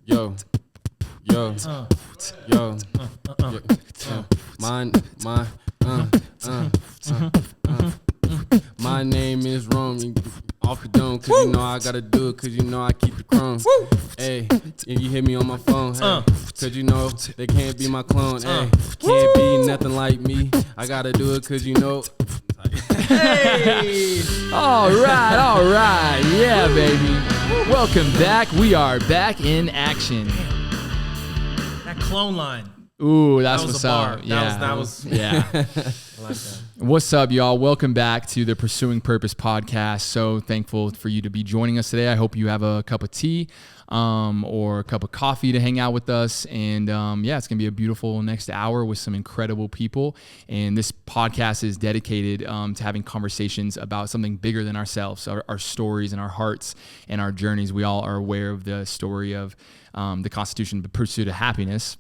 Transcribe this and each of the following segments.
Yo, yo, yo, my name is Rome. Off the dome, cause you know I gotta do it, cause you know I keep the crumbs. Hey, if you hit me on my phone, hey, cause you know they can't be my clone. Hey, can't be nothing like me. I gotta do it, cause you know. Hey! all right. Yeah, baby. Welcome back. We are back in action. That clone line. Ooh, that's that was what's a bar. up. Yeah. That was yeah. I like that. What's up, y'all? Welcome back to the Pursuing Purpose podcast. So thankful for you to be joining us today. I hope you have a cup of tea or a cup of coffee to hang out with us. And yeah, it's going to be a beautiful next hour with some incredible people. And this podcast is dedicated to having conversations about something bigger than ourselves, our stories and our hearts and our journeys. We all are aware of the story of the Constitution, the pursuit of happiness.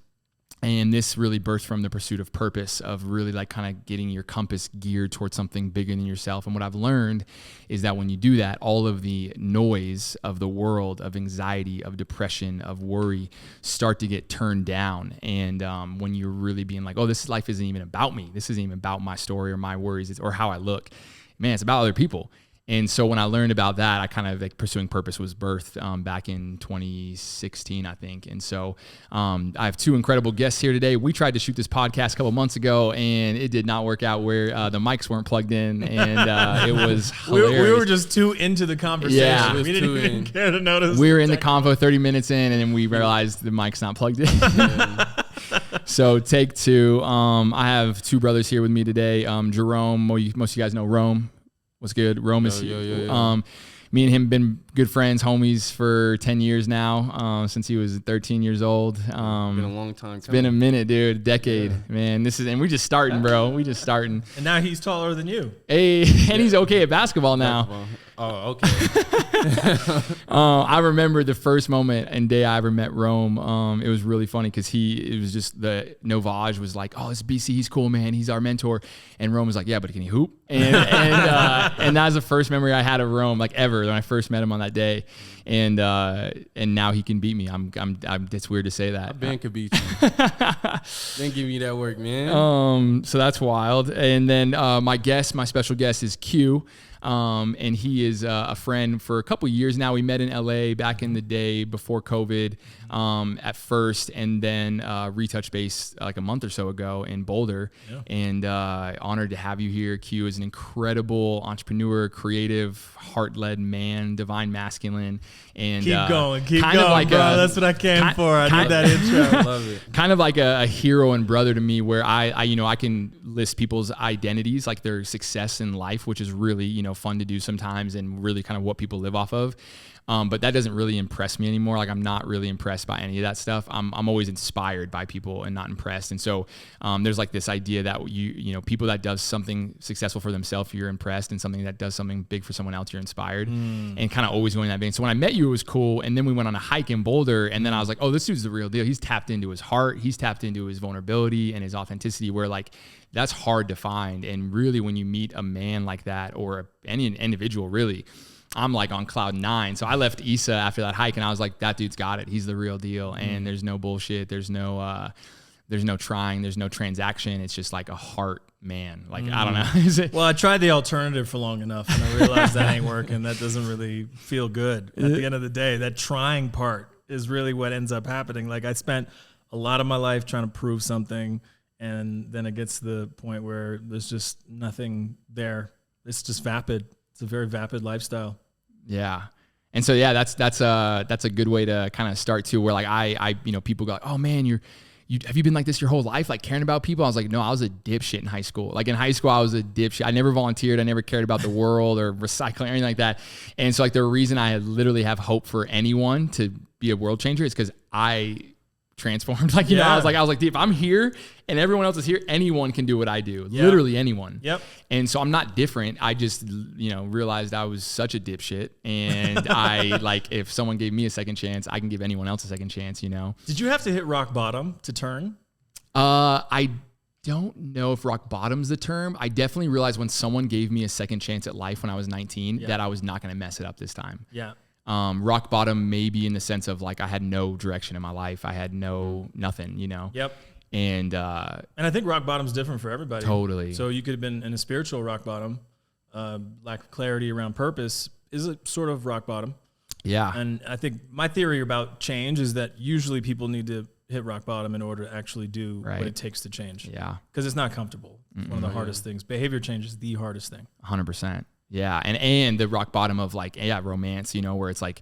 And this really birthed from the pursuit of purpose, of really like kind of getting your compass geared towards something bigger than yourself. And what I've learned is that when you do that, all of the noise of the world, of anxiety, of depression, of worry, start to get turned down. And when you're really being like, oh, this life isn't even about me. This isn't even about my story or my worries or how I look. Man, it's about other people. And so when I learned about that, I kind of like Pursuing Purpose was birthed back in 2016, I think. And so I have two incredible guests here today. We tried to shoot this podcast a couple months ago, and it did not work out where the mics weren't plugged in, and it was hilarious. We were just too into the conversation. Yeah. We didn't even care to notice. We were in the convo 30 mints in, and then we realized the mic's not plugged in. So take two. I have two brothers here with me today. Jerome, most of you guys know Rome. What's good? Rome is here. Me and him been good friends, homies for 10 years now, since he was 13 years old. Been a long time. It's been a minute, dude. Decade, man. And we're just starting, bro. We just starting. And now he's taller than you. Hey, and he's okay at basketball now. Oh, okay. I remember the first moment and day I ever met Rome. It was really funny because it was just the Novage was like, oh, it's BC. He's cool, man. He's our mentor. And Rome was like, yeah, but can he hoop? And that was the first memory I had of Rome, like ever, when I first met him on that day. And now he can beat me. It's weird to say that. Ben could beat you. Ben give you that work, man. So that's wild. And then my special guest is Q. And he is a friend for a couple years now. We met in LA back in the day before COVID at first, and then retouch base like a month or so ago in Boulder. Yeah. And honored to have you here. Q is an incredible entrepreneur, creative, heart-led man, divine masculine. And keep going, like bro. That's what I came for. I did that intro. Love it. Kind of like a hero and brother to me, where I can list people's identities, like their success in life, which is really, fun to do sometimes and really kind of what people live off of. But that doesn't really impress me anymore. Like I'm not really impressed by any of that stuff. I'm always inspired by people and not impressed. And so there's like this idea that people that does something successful for themselves, you're impressed, and something that does something big for someone else, you're inspired. And kind of always going that vein. So when I met you, it was cool. And then we went on a hike in Boulder, and then I was like, oh, this dude's the real deal. He's tapped into his heart. He's tapped into his vulnerability and his authenticity, where like that's hard to find. And really, when you meet a man like that, or any individual really, I'm like on cloud 9. So I left Issa after that hike, and I was like, that dude's got it. He's the real deal. And there's no bullshit. There's no trying. There's no transaction. It's just like a heart man. Like, I don't know. Well, I tried the alternative for long enough, and I realized that ain't working. That doesn't really feel good. At the end of the day, that trying part is really what ends up happening. Like I spent a lot of my life trying to prove something, and then it gets to the point where there's just nothing there. It's just vapid. It's a very vapid lifestyle. Yeah. And so, yeah, that's a good way to kind of start too, where like I people go like, oh man, have you been like this your whole life? Like caring about people? I was like, no, I was a dipshit in high school. Like in high school, I was a dipshit. I never volunteered. I never cared about the world or recycling or anything like that. And so like the reason I literally have hope for anyone to be a world changer is because I transformed. Like, I was like, if I'm here and everyone else is here, anyone can do what I do. Yeah. Literally anyone. Yep. And so I'm not different. I just, realized I was such a dipshit. And I like, if someone gave me a second chance, I can give anyone else a second chance, Did you have to hit rock bottom to turn? I don't know if rock bottom's the term. I definitely realized when someone gave me a second chance at life when I was 19 that I was not going to mess it up this time. Yeah. Rock bottom, maybe in the sense of like I had no direction in my life. I had nothing, you know? Yep. And I think rock bottom's different for everybody. Totally. So you could have been in a spiritual rock bottom, lack of clarity around purpose is a sort of rock bottom. Yeah. And I think my theory about change is that usually people need to hit rock bottom in order to actually do what it takes to change. Yeah. Because it's not comfortable. It's one of the hardest things. Behavior change is the hardest thing. 100%. Yeah. And the rock bottom of like, romance, you know, where it's like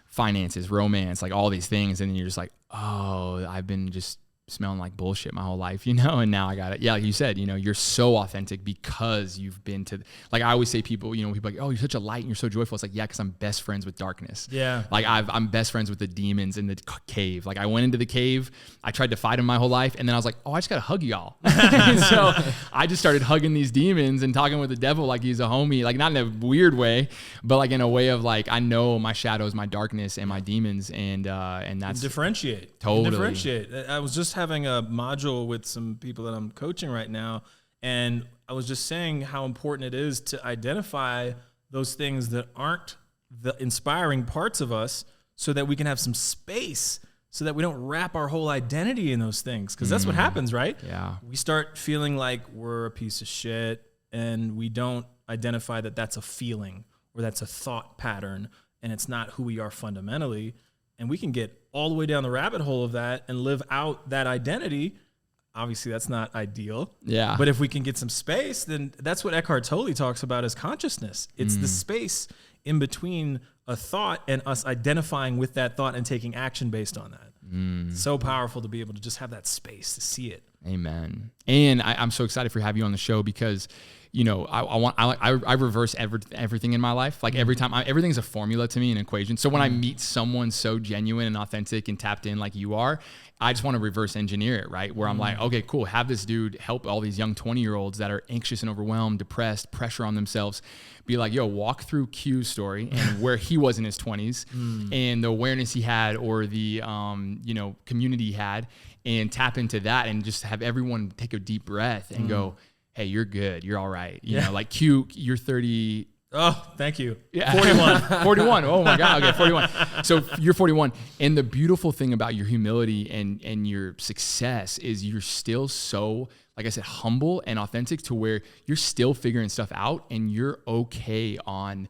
finances, romance, like all these things. And then you're just like, oh, I've been just smelling like bullshit my whole life, you know, and now I got it. Yeah, like you said, you know, you're so authentic because you've been to, like I always say people, you know, people are like, oh, you're such a light and you're so joyful. It's like, yeah, because I'm best friends with darkness. Yeah. Like I'm best friends with the demons in the cave. Like I went into the cave, I tried to fight them my whole life, and then I was like, oh, I just got to hug y'all. So I just started hugging these demons and talking with the devil like he's a homie, like not in a weird way, but like in a way of like, I know my shadows, my darkness, and my demons, and that's differentiate. Totally. Differentiate. I was just having a module with some people that I'm coaching right now, and I was just saying how important it is to identify those things that aren't the inspiring parts of us so that we can have some space so that we don't wrap our whole identity in those things. Because that's what happens, right? Yeah. We start feeling like we're a piece of shit, and we don't identify that that's a feeling or that's a thought pattern, and it's not who we are fundamentally. And we can get all the way down the rabbit hole of that and live out that identity. Obviously, that's not ideal. Yeah. But if we can get some space, then that's what Eckhart Tolle talks about as consciousness. It's the space in between a thought and us identifying with that thought and taking action based on that. So powerful to be able to just have that space to see it. Amen. And I'm so excited for having you on the show because, you know, I reverse everything in my life. Like every time, everything's a formula to me, an equation. So when I meet someone so genuine and authentic and tapped in like you are, I just want to reverse engineer it, right? Where I'm like, okay, cool. Have this dude help all these young 20-year-olds that are anxious and overwhelmed, depressed, pressure on themselves. Be like, yo, walk through Q's story and where he was in his 20s and the awareness he had or the, you know, community he had, and tap into that and just have everyone take a deep breath and go, hey, you're good. You're all right. You know, like Q, you're 30. Oh, thank you. Yeah. 41. 41. Oh my God. Okay, 41. So you're 41. And the beautiful thing about your humility and your success is you're still so, like I said, humble and authentic to where you're still figuring stuff out and you're okay on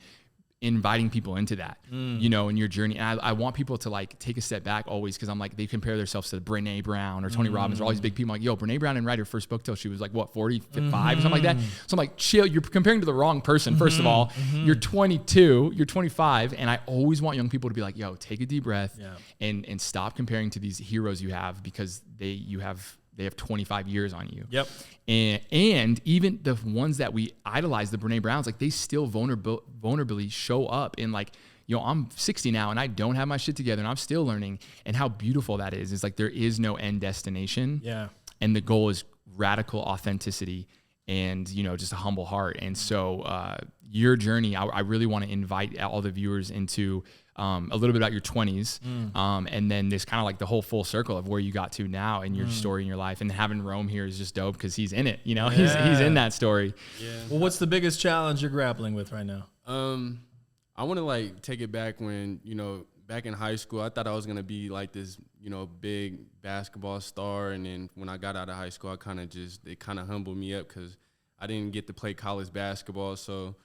inviting people into that, you know, in your journey. And I want people to like take a step back always, because I'm like, they compare themselves to Brene Brown or Tony Robbins or all these big people. I'm like, yo, Brene Brown didn't write her first book till she was like, what, 45 or something like that. So I'm like, chill, you're comparing to the wrong person. First of all, you're 22, you're 25. And I always want young people to be like, yo, take a deep breath and stop comparing to these heroes you have, because they have 25 years on you. Yep. And even the ones that we idolize, the Brene Browns, like they still vulnerably show up in like, yo, I'm 60 now and I don't have my shit together and I'm still learning. And how beautiful that is like there is no end destination. Yeah. And the goal is radical authenticity and, you know, just a humble heart. And so your journey, I really want to invite all the viewers into a little bit about your 20s, and then this kind of like the whole full circle of where you got to now in your story in your life. And having Rome here is just dope because he's in it, you know, he's in that story. Yeah. Well, what's the biggest challenge you're grappling with right now? I want to like take it back when, you know, back in high school, I thought I was going to be like this, you know, big basketball star. And then when I got out of high school, it kind of humbled me up because I didn't get to play college basketball. So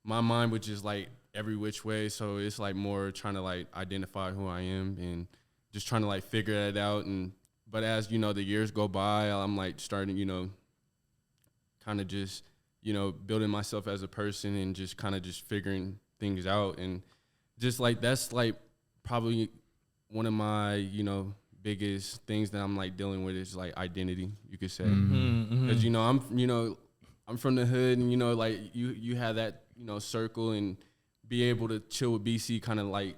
my mind was just like every which way. So it's like more trying to like identify who I am and just trying to like figure it out. But as, you know, the years go by, I'm like starting, you know, kind of just, you know, building myself as a person and just kind of just figuring things out. And just like, that's like probably one of my, you know, biggest things that I'm like dealing with is like identity, you could say. Because, you know, I'm from the hood and, you know, like you have that, you know, circle, and be able to chill with BC kind of like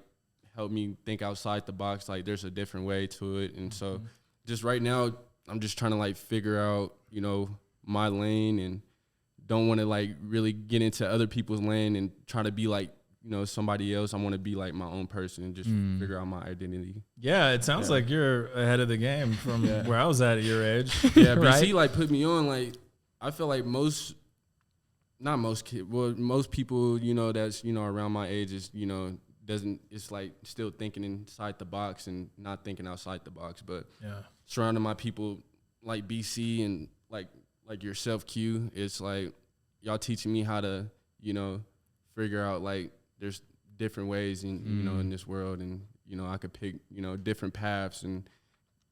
help me think outside the box. Like there's a different way to it. And so just right now, I'm just trying to like figure out, you know, my lane, and don't want to like really get into other people's lane and try to be like, you know, somebody else. I want to be like my own person and just figure out my identity. Yeah, it sounds like you're ahead of the game from where I was at your age. Yeah, Right? BC like put me on. Like I feel like most people, you know, that's, you know, around my age is, you know, it's like still thinking inside the box and not thinking outside the box. But Yeah. surrounding my people like BC and like yourself, Q, it's like y'all teaching me how to, you know, figure out like there's different ways in, you know, in this world, and, you know, I could pick, you know, different paths and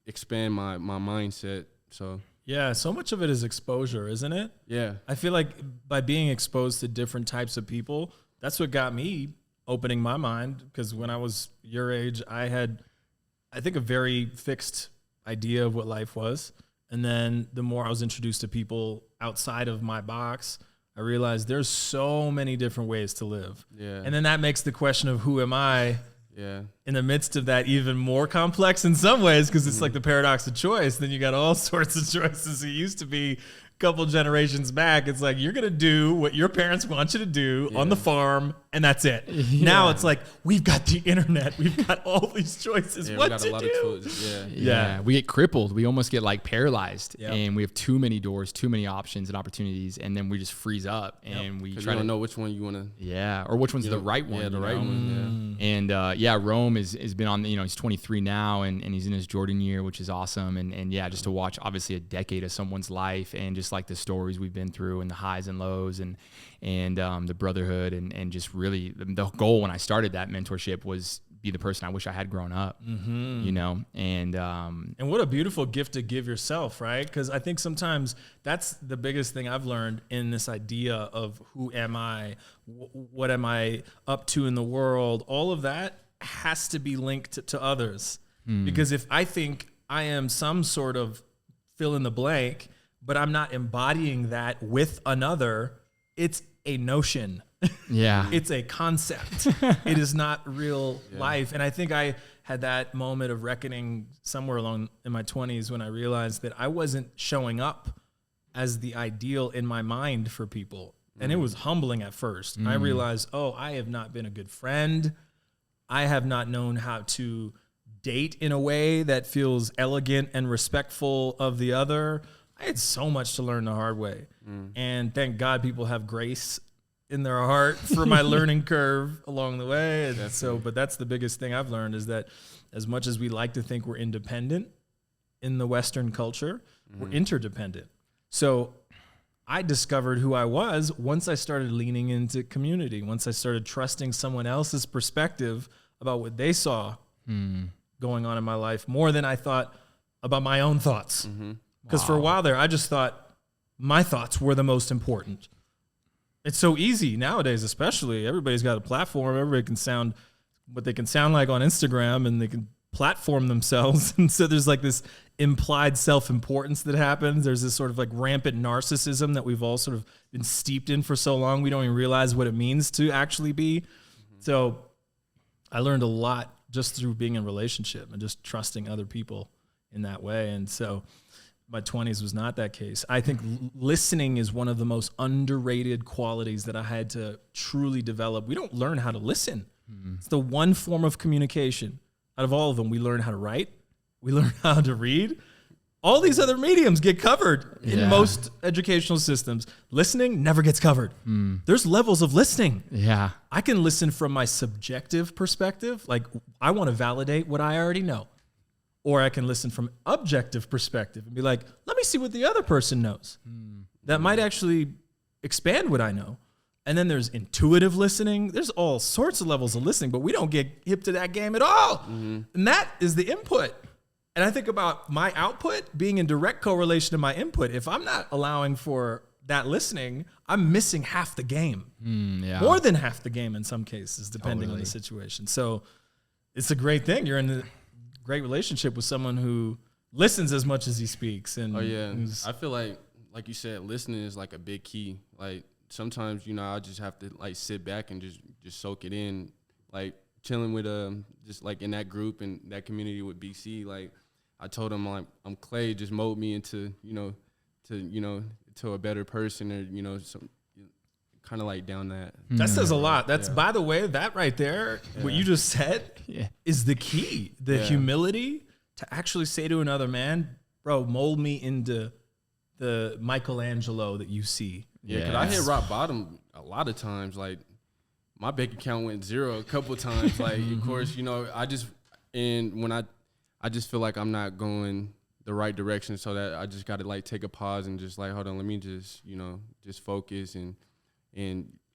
expand my mindset. So Yeah, so much of it is exposure, isn't it? yeah. I feel like by being exposed to different types of people, that's what got me opening my mind, because when I was your age, I had, I think, a very fixed idea of what life was. And then the more I was introduced to people outside of my box, I realized there's so many different ways to live. Yeah. And then that makes the question of who am I Yeah. in the midst of that even more complex in some ways, because it's like the paradox of choice. Then you got all sorts of choices. It used to be a couple generations back, it's like you're going to do what your parents want you to do on the farm, and that's it. Now it's like, we've got the internet. We've got all these choices. Yeah, what we got to a lot do? of choices. Yeah. Yeah, we get crippled. We almost get like paralyzed, Yep. and we have too many doors, too many options and opportunities, and then we just freeze up, and we Because try you to don't know which one you want to. yeah, or which one's the right one. Yeah, the you right know? one. And yeah, Rome has been on, you know, he's 23 now, and he's in his Jordan year, which is awesome. And yeah, just to watch obviously a decade of someone's life, and just like the stories we've been through, and the highs and lows, and the brotherhood, and just really the goal when I started that mentorship was be the person I wish I had grown up, you know, and what a beautiful gift to give yourself, right? Because I think sometimes that's the biggest thing I've learned in this idea of who am I, what am I up to in the world. All of that has to be linked to others. Because if I think I am some sort of fill in the blank, but I'm not embodying that with another, it's a notion. yeah, It's a concept. It is not real life. And I think I had that moment of reckoning somewhere along in my 20s when I realized that I wasn't showing up as the ideal in my mind for people. And it was humbling at first. I realized, oh, I have not been a good friend. I have not known how to date in a way that feels elegant and respectful of the other. I had so much to learn the hard way. And thank God people have grace in their heart for my learning curve along the way. And so, but that's the biggest thing I've learned, is that as much as we like to think we're independent in the Western culture, we're interdependent. So I discovered who I was once I started leaning into community, once I started trusting someone else's perspective about what they saw going on in my life more than I thought about my own thoughts. Because for a while there, I just thought my thoughts were the most important. It's so easy nowadays, especially. Everybody's got a platform. Everybody can sound what they can sound like on Instagram, and they can platform themselves. And so there's like this implied self-importance that happens. There's this sort of like rampant narcissism that we've all sort of been steeped in for so long. We don't even realize what it means to actually be. So I learned a lot just through being in a relationship and just trusting other people in that way. And so my 20s was not that case. I think listening is one of the most underrated qualities that I had to truly develop. We don't learn how to listen. It's the one form of communication. Out of all of them, we learn how to write. We learn how to read. All these other mediums get covered in most educational systems. Listening never gets covered. There's levels of listening. yeah, I can listen from my subjective perspective, like I want to validate what I already know. Or I can listen from objective perspective and be like, let me see what the other person knows. That might actually expand what I know. And then there's intuitive listening. There's all sorts of levels of listening, but we don't get hip to that game at all. And that is the input. And I think about my output being in direct correlation to my input. If I'm not allowing for that listening, I'm missing half the game. More than half the game in some cases, depending on the situation. So it's a great thing. You're in a great relationship with someone who listens as much as he speaks. And I feel like you said, listening is like a big key. Like sometimes, you know, I just have to like sit back and just soak it in. Like chilling with just like in that group and that community with BC. Like I told him, like, I'm Clay, just mold me into, to a better person, or some kind of like down that. That says a lot. That's by the way, that right there, what you just said is the key. The humility to actually say to another man, bro, mold me into the Michelangelo that you see. Yeah, because I hit rock bottom a lot of times. Like my bank account went zero a couple times. Like, of course, you know, I just feel like I'm not going the right direction, so that I just got to like take a pause and just like, hold on, let me just, you know, just focus and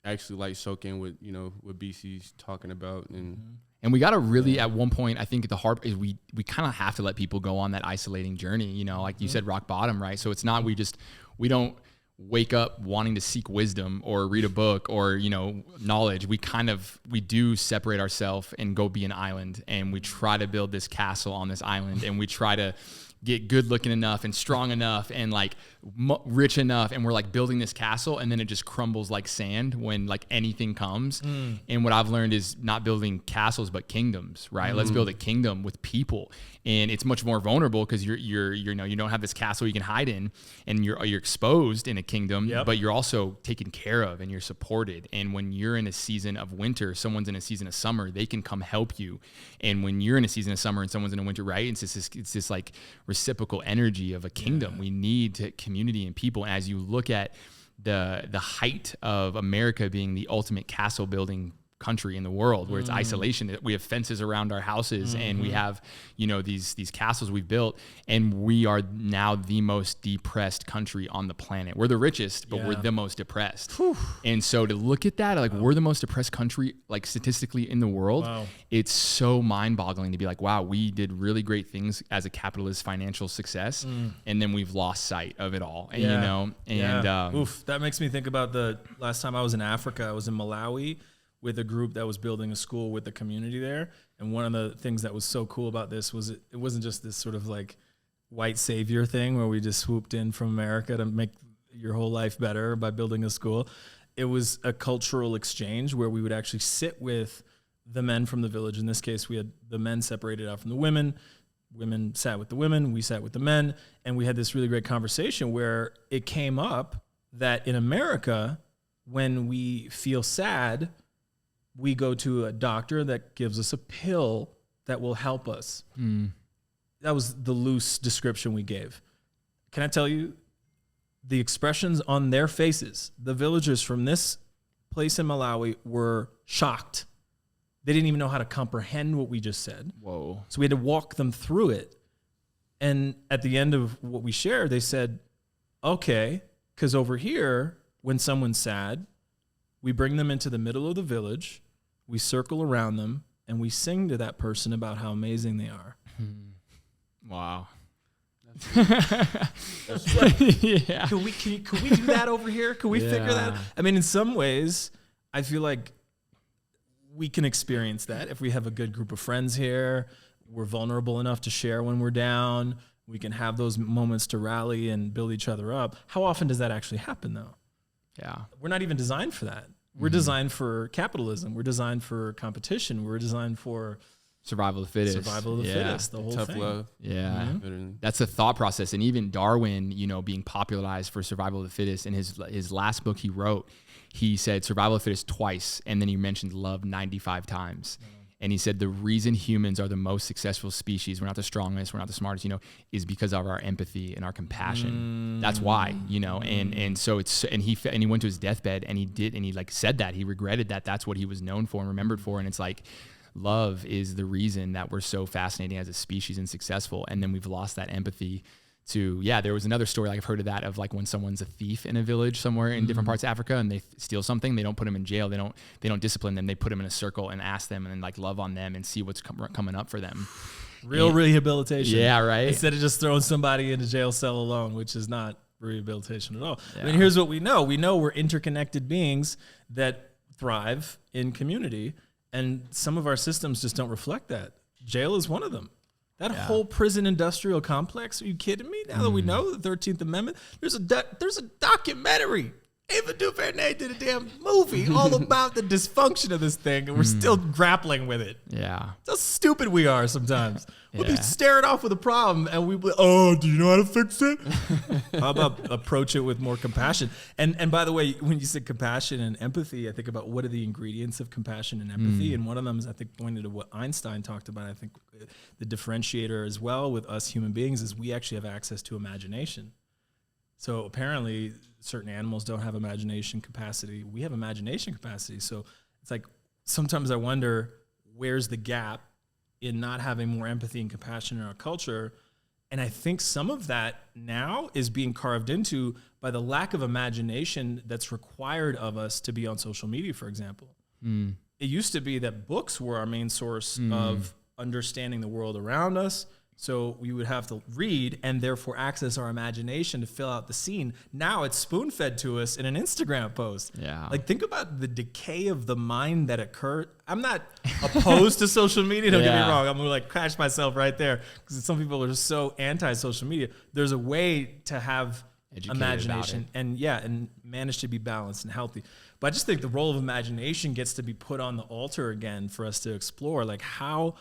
actually like soak in what, you know, what BC's talking about. And we got to really, at one point, I think the hard is we kind of have to let people go on that isolating journey, you know, like you said, rock bottom, right? So it's not, we don't wake up wanting to seek wisdom or read a book or, you know, knowledge. We do separate ourselves and go be an island, and we try to build this castle on this island, and we try to get good looking enough and strong enough and like rich enough, and we're like building this castle, and then it just crumbles like sand when like anything comes. And what I've learned is not building castles but kingdoms, right? Let's build a kingdom with people, and it's much more vulnerable because you're you know, you don't have this castle you can hide in, and you're exposed in a kingdom, but you're also taken care of and you're supported. And when you're in a season of winter, someone's in a season of summer, they can come help you. And when you're in a season of summer and someone's in a winter, right? It's this like reciprocal energy of a kingdom. We need community and people. And as you look at the height of America being the ultimate castle building country in the world, where it's isolation, we have fences around our houses, and we have, you know, these castles we've built, and we are now the most depressed country on the planet. We're the richest, but we're the most depressed. And so to look at that, like we're the most depressed country, like statistically in the world, it's so mind-boggling to be like, wow, we did really great things as a capitalist financial success, and then we've lost sight of it all. And you know, and that makes me think about the last time I was in Africa. I was in Malawi with a group that was building a school with the community there. And one of the things that was so cool about this was it wasn't just this sort of like white savior thing where we just swooped in from America to make your whole life better by building a school. It was a cultural exchange where we would actually sit with the men from the village. In this case, we had the men separated out from the women. Women sat with the women, we sat with the men, and we had this really great conversation where it came up that in America, when we feel sad, we go to a doctor that gives us a pill that will help us. That was the loose description we gave. Can I tell you, the expressions on their faces, the villagers from this place in Malawi were shocked. They didn't even know how to comprehend what we just said. Whoa. So we had to walk them through it. And at the end of what we shared, they said, okay, because over here, when someone's sad, we bring them into the middle of the village, we circle around them, and we sing to that person about how amazing they are. Wow. Yeah. Could we do that over here? Could we figure that out? I mean, in some ways, I feel like we can experience that if we have a good group of friends here. We're vulnerable enough to share when we're down. We can have those moments to rally and build each other up. How often does that actually happen, though? Yeah. We're not even designed for that. We're designed for capitalism. We're designed for competition. We're designed for survival of the fittest. Survival of the fittest, the whole Tough thing. love. Yeah. That's the thought process. And even Darwin, you know, being popularized for survival of the fittest, in his last book he wrote, he said survival of the fittest twice, and then he mentioned love 95 times. And he said the reason humans are the most successful species, we're not the strongest, we're not the smartest, you know, is because of our empathy and our compassion. That's why, you know, and so it's, and he went to his deathbed, and he like said that he regretted that. That's what he was known for and remembered for. And it's like, love is the reason that we're so fascinating as a species and successful. And then we've lost that empathy to, there was another story, like I've heard of that, of like when someone's a thief in a village somewhere in different parts of Africa, and they steal something, they don't put them in jail, they don't discipline them, they put them in a circle and ask them and then like love on them and see what's coming up for them. Real rehabilitation. Yeah, right. Instead of just throwing somebody in a jail cell alone, which is not rehabilitation at all. I mean, here's what we know. We know we're interconnected beings that thrive in community, and some of our systems just don't reflect that. Jail is one of them. That whole prison industrial complex, are you kidding me? Now that we know the 13th Amendment, there's a documentary. Ava DuVernay did a damn movie all about the dysfunction of this thing, and we're still grappling with it. Yeah. That's how stupid we are sometimes. We'll be staring off with a problem, and we'll be, oh, do you know how to fix it? How about approach it with more compassion? And by the way, when you said compassion and empathy, I think about what are the ingredients of compassion and empathy, and one of them is, I think, pointed to what Einstein talked about. I think the differentiator as well with us human beings is we actually have access to imagination. So apparently certain animals don't have imagination capacity. We have imagination capacity. So it's like, sometimes I wonder, where's the gap in not having more empathy and compassion in our culture? And I think some of that now is being carved into by the lack of imagination that's required of us to be on social media, for example. It used to be that books were our main source of understanding the world around us. So we would have to read and therefore access our imagination to fill out the scene. Now it's spoon-fed to us in an Instagram post. Yeah. Like, think about the decay of the mind that occurred. I'm not opposed to social media. Don't get me wrong. I'm going to like crash myself right there because some people are just so anti-social media. There's a way to have imagination and manage to be balanced and healthy. But I just think the role of imagination gets to be put on the altar again for us to explore. Like, how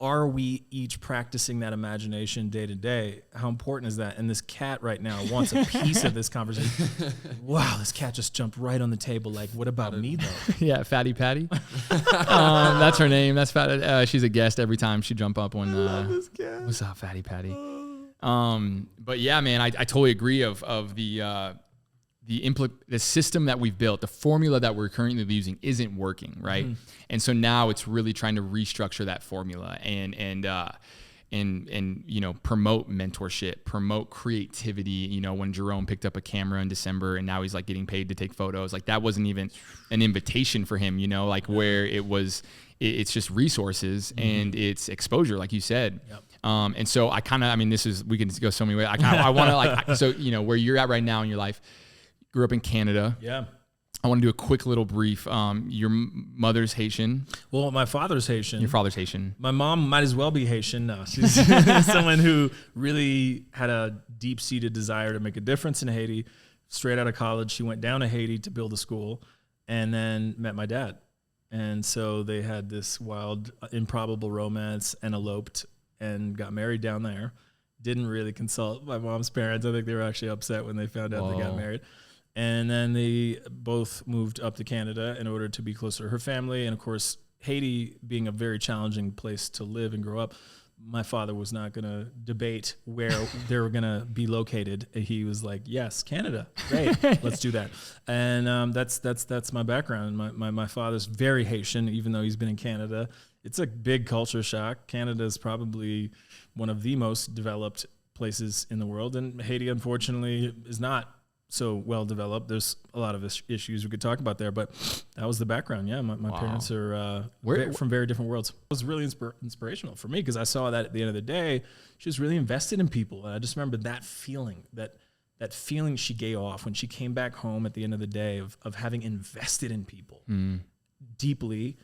are we each practicing that imagination day to day? How important is that? And this cat right now wants a piece of this conversation. Wow, this cat just jumped right on the table. Like, what about me though? Yeah, Fatty Patty. That's her name. That's Fatty. She's a guest every time she jump up when. I love this cat. What's up, Fatty Patty? But yeah, man, I totally agree of the system that we've built, the formula that we're currently using isn't working, right? And so now it's really trying to restructure that formula and you know, promote mentorship, promote creativity. You know, when Jerome picked up a camera in December and now he's like getting paid to take photos, like that wasn't even an invitation for him, you know, like where it's just resources and it's exposure, like you said. Yep. And so I kind of, I mean, we can go so many ways. I want to like, so, you know, where you're at right now in your life, grew up in Canada. Yeah. I want to do a quick little brief. Your mother's Haitian. Well, my father's Haitian. Your father's Haitian. My mom might as well be Haitian. No, she's someone who really had a deep-seated desire to make a difference in Haiti. Straight out of college, she went down to Haiti to build a school and then met my dad. And so they had this wild, improbable romance and eloped and got married down there. Didn't really consult my mom's parents. I think they were actually upset when they found out they got married. And then they both moved up to Canada in order to be closer to her family. And of course, Haiti being a very challenging place to live and grow up, my father was not going to debate where they were going to be located. He was like, yes, Canada, great, let's do that. And that's my background. My father's very Haitian, even though he's been in Canada. It's a big culture shock. Canada is probably one of the most developed places in the world. And Haiti, unfortunately, is not so well developed. There's a lot of issues we could talk about there, but that was the background. Yeah, my parents are from very different worlds. It was really inspirational for me because I saw that at the end of the day, she was really invested in people. And I just remember that feeling, that feeling she gave off when she came back home at the end of the day of having invested in people deeply.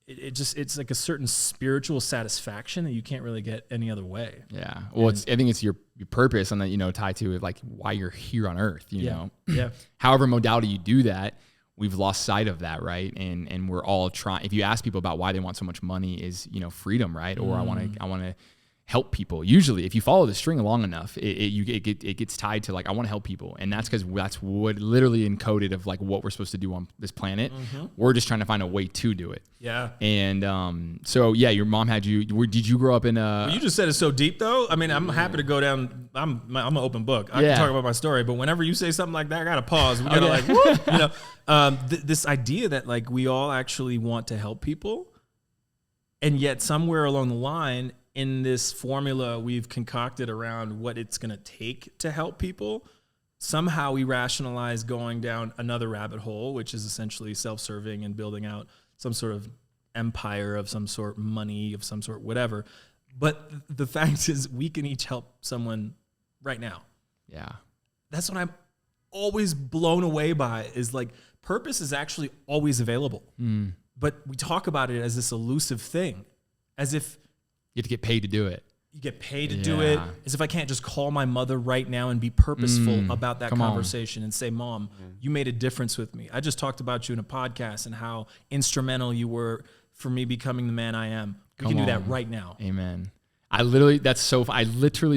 It's like a certain spiritual satisfaction that you can't really get any other way. Yeah. Well, I think it's your purpose and that, you know, tied to like why you're here on earth, you know? Yeah. However modality you do that, we've lost sight of that, right? And we're all trying, if you ask people about why they want so much money is, you know, freedom, right? Or I want to help people. Usually if you follow the string long enough, it gets tied to like, I want to help people. And that's because that's what literally encoded of like what we're supposed to do on this planet. We're just trying to find a way to do it. Yeah. And so yeah, your mom had you, did you grow up in a... Well, you just said it's so deep though. I mean, I'm happy to go down. I'm an open book. I can talk about my story, but whenever you say something like that, I got to pause. We got to like, whoop, you know, this idea that like we all actually want to help people. And yet somewhere along the line, in this formula we've concocted around what it's going to take to help people, somehow we rationalize going down another rabbit hole, which is essentially self-serving and building out some sort of empire of some sort, money of some sort, whatever. But the fact is we can each help someone right now. Yeah. That's what I'm always blown away by is like purpose is actually always available. But we talk about it as this elusive thing, as if you have to get paid to do it. You get paid to do it. As if I can't just call my mother right now and be purposeful about that conversation and say, Mom, you made a difference with me. I just talked about you in a podcast and how instrumental you were for me becoming the man I am. We can do that right now. Amen. I literally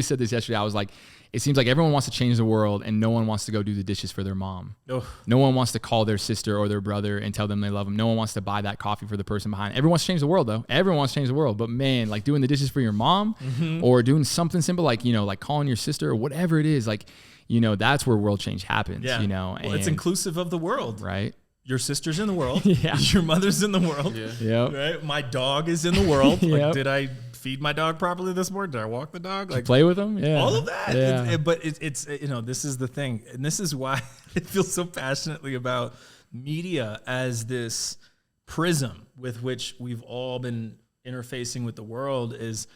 said this yesterday. I was like, it seems like everyone wants to change the world and no one wants to go do the dishes for their mom. Ugh. No one wants to call their sister or their brother and tell them they love them. No one wants to buy that coffee for the person behind. Everyone wants to change the world though. Everyone wants to change the world. But man, like doing the dishes for your mom or doing something simple like, you know, like calling your sister or whatever it is, like, you know, that's where world change happens, you know. Well, it's inclusive of the world. Right. your sister's in the world. Yeah. Your mother's in the world. Yeah. Yep. Right? My dog is in the world. Like, Yep. did I feed my dog properly this morning? Did I walk the dog? Like, Play with them. Yeah. all of that. Yeah. But it's this is the thing. And this is why I feel so passionately about media as this prism with which we've all been interfacing with the world. Is